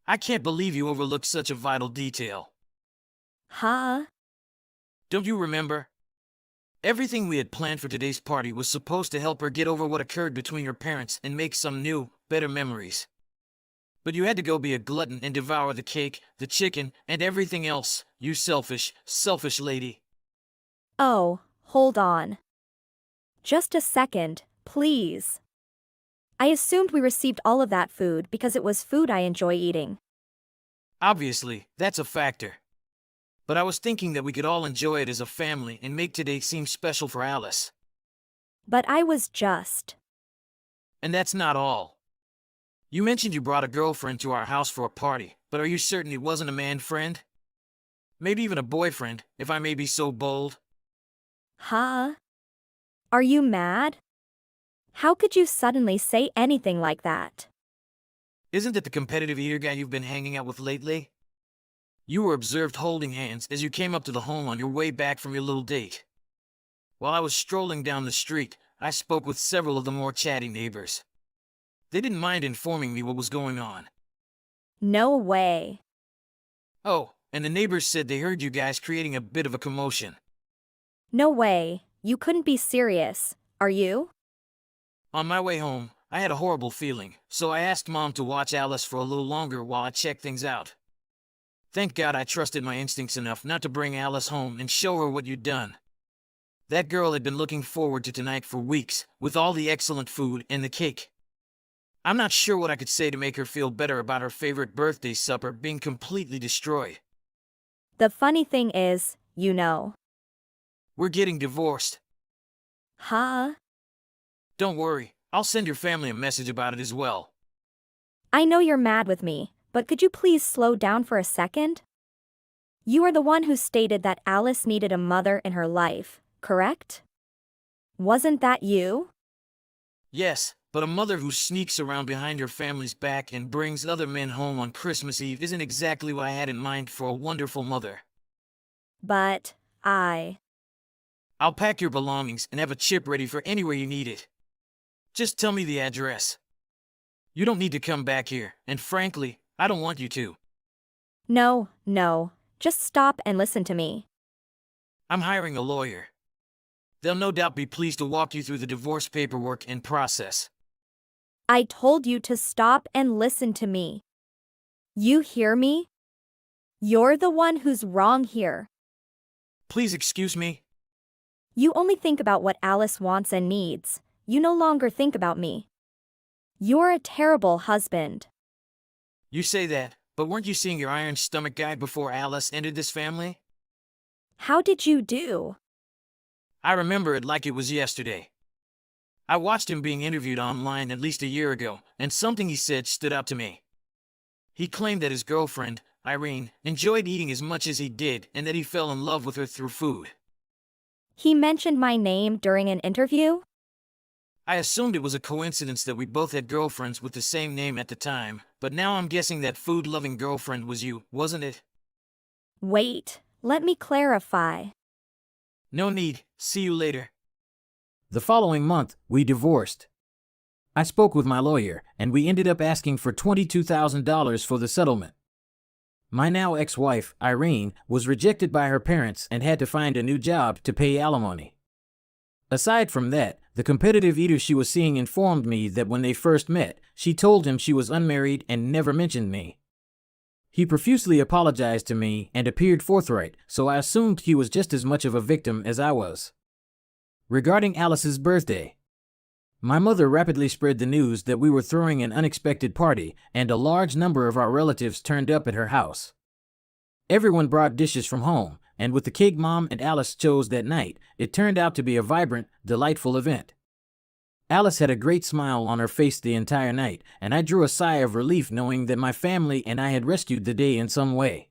I can't believe you overlooked such a vital detail. Huh? Don't you remember? Everything we had planned for today's party was supposed to help her get over what occurred between her parents and make some new, better memories. But you had to go be a glutton and devour the cake, the chicken, and everything else, you selfish, selfish lady. Oh, hold on. Just a second, please. I assumed we received all of that food because it was food I enjoy eating. Obviously, that's a factor. But I was thinking that we could all enjoy it as a family and make today seem special for Alice. But I was just... And that's not all. You mentioned you brought a girlfriend to our house for a party, but are you certain it wasn't a man friend? Maybe even a boyfriend, if I may be so bold. Huh? Are you mad? How could you suddenly say anything like that? Isn't it the competitive eater guy you've been hanging out with lately? You were observed holding hands as you came up to the home on your way back from your little date. While I was strolling down the street, I spoke with several of the more chatty neighbors. They didn't mind informing me what was going on. No way. Oh, and the neighbors said they heard you guys creating a bit of a commotion. No way. You couldn't be serious, are you? On my way home, I had a horrible feeling, so I asked Mom to watch Alice for a little longer while I checked things out. Thank God I trusted my instincts enough not to bring Alice home and show her what you'd done. That girl had been looking forward to tonight for weeks, with all the excellent food and the cake. I'm not sure what I could say to make her feel better about her favorite birthday supper being completely destroyed. The funny thing is, you know. We're getting divorced. Huh? Don't worry, I'll send your family a message about it as well. I know you're mad with me, but could you please slow down for a second? You are the one who stated that Alice needed a mother in her life, correct? Wasn't that you? Yes, but a mother who sneaks around behind her family's back and brings other men home on Christmas Eve isn't exactly what I had in mind for a wonderful mother. But, I'll pack your belongings and have a chip ready for anywhere you need it. Just tell me the address. You don't need to come back here, and frankly, I don't want you to. No, just stop and listen to me. I'm hiring a lawyer. They'll no doubt be pleased to walk you through the divorce paperwork and process. I told you to stop and listen to me. You hear me? You're the one who's wrong here. Please excuse me. You only think about what Alice wants and needs. You no longer think about me. You're a terrible husband. You say that, but weren't you seeing your iron stomach guy before Alice entered this family? How did you do? I remember it like it was yesterday. I watched him being interviewed online at least a year ago, and something he said stood out to me. He claimed that his girlfriend, Irene, enjoyed eating as much as he did and that he fell in love with her through food. He mentioned my name during an interview? I assumed it was a coincidence that we both had girlfriends with the same name at the time, but now I'm guessing that food-loving girlfriend was you, wasn't it? Wait, let me clarify. No need. See you later. The following month, we divorced. I spoke with my lawyer, and we ended up asking for $22,000 for the settlement. My now ex-wife, Irene, was rejected by her parents and had to find a new job to pay alimony. Aside from that, the competitive eater she was seeing informed me that when they first met, she told him she was unmarried and never mentioned me. He profusely apologized to me and appeared forthright, so I assumed he was just as much of a victim as I was. Regarding Alice's birthday, my mother rapidly spread the news that we were throwing an unexpected party, and a large number of our relatives turned up at her house. Everyone brought dishes from home, and with the cake Mom and Alice chose that night, it turned out to be a vibrant, delightful event. Alice had a great smile on her face the entire night, and I drew a sigh of relief knowing that my family and I had rescued the day in some way.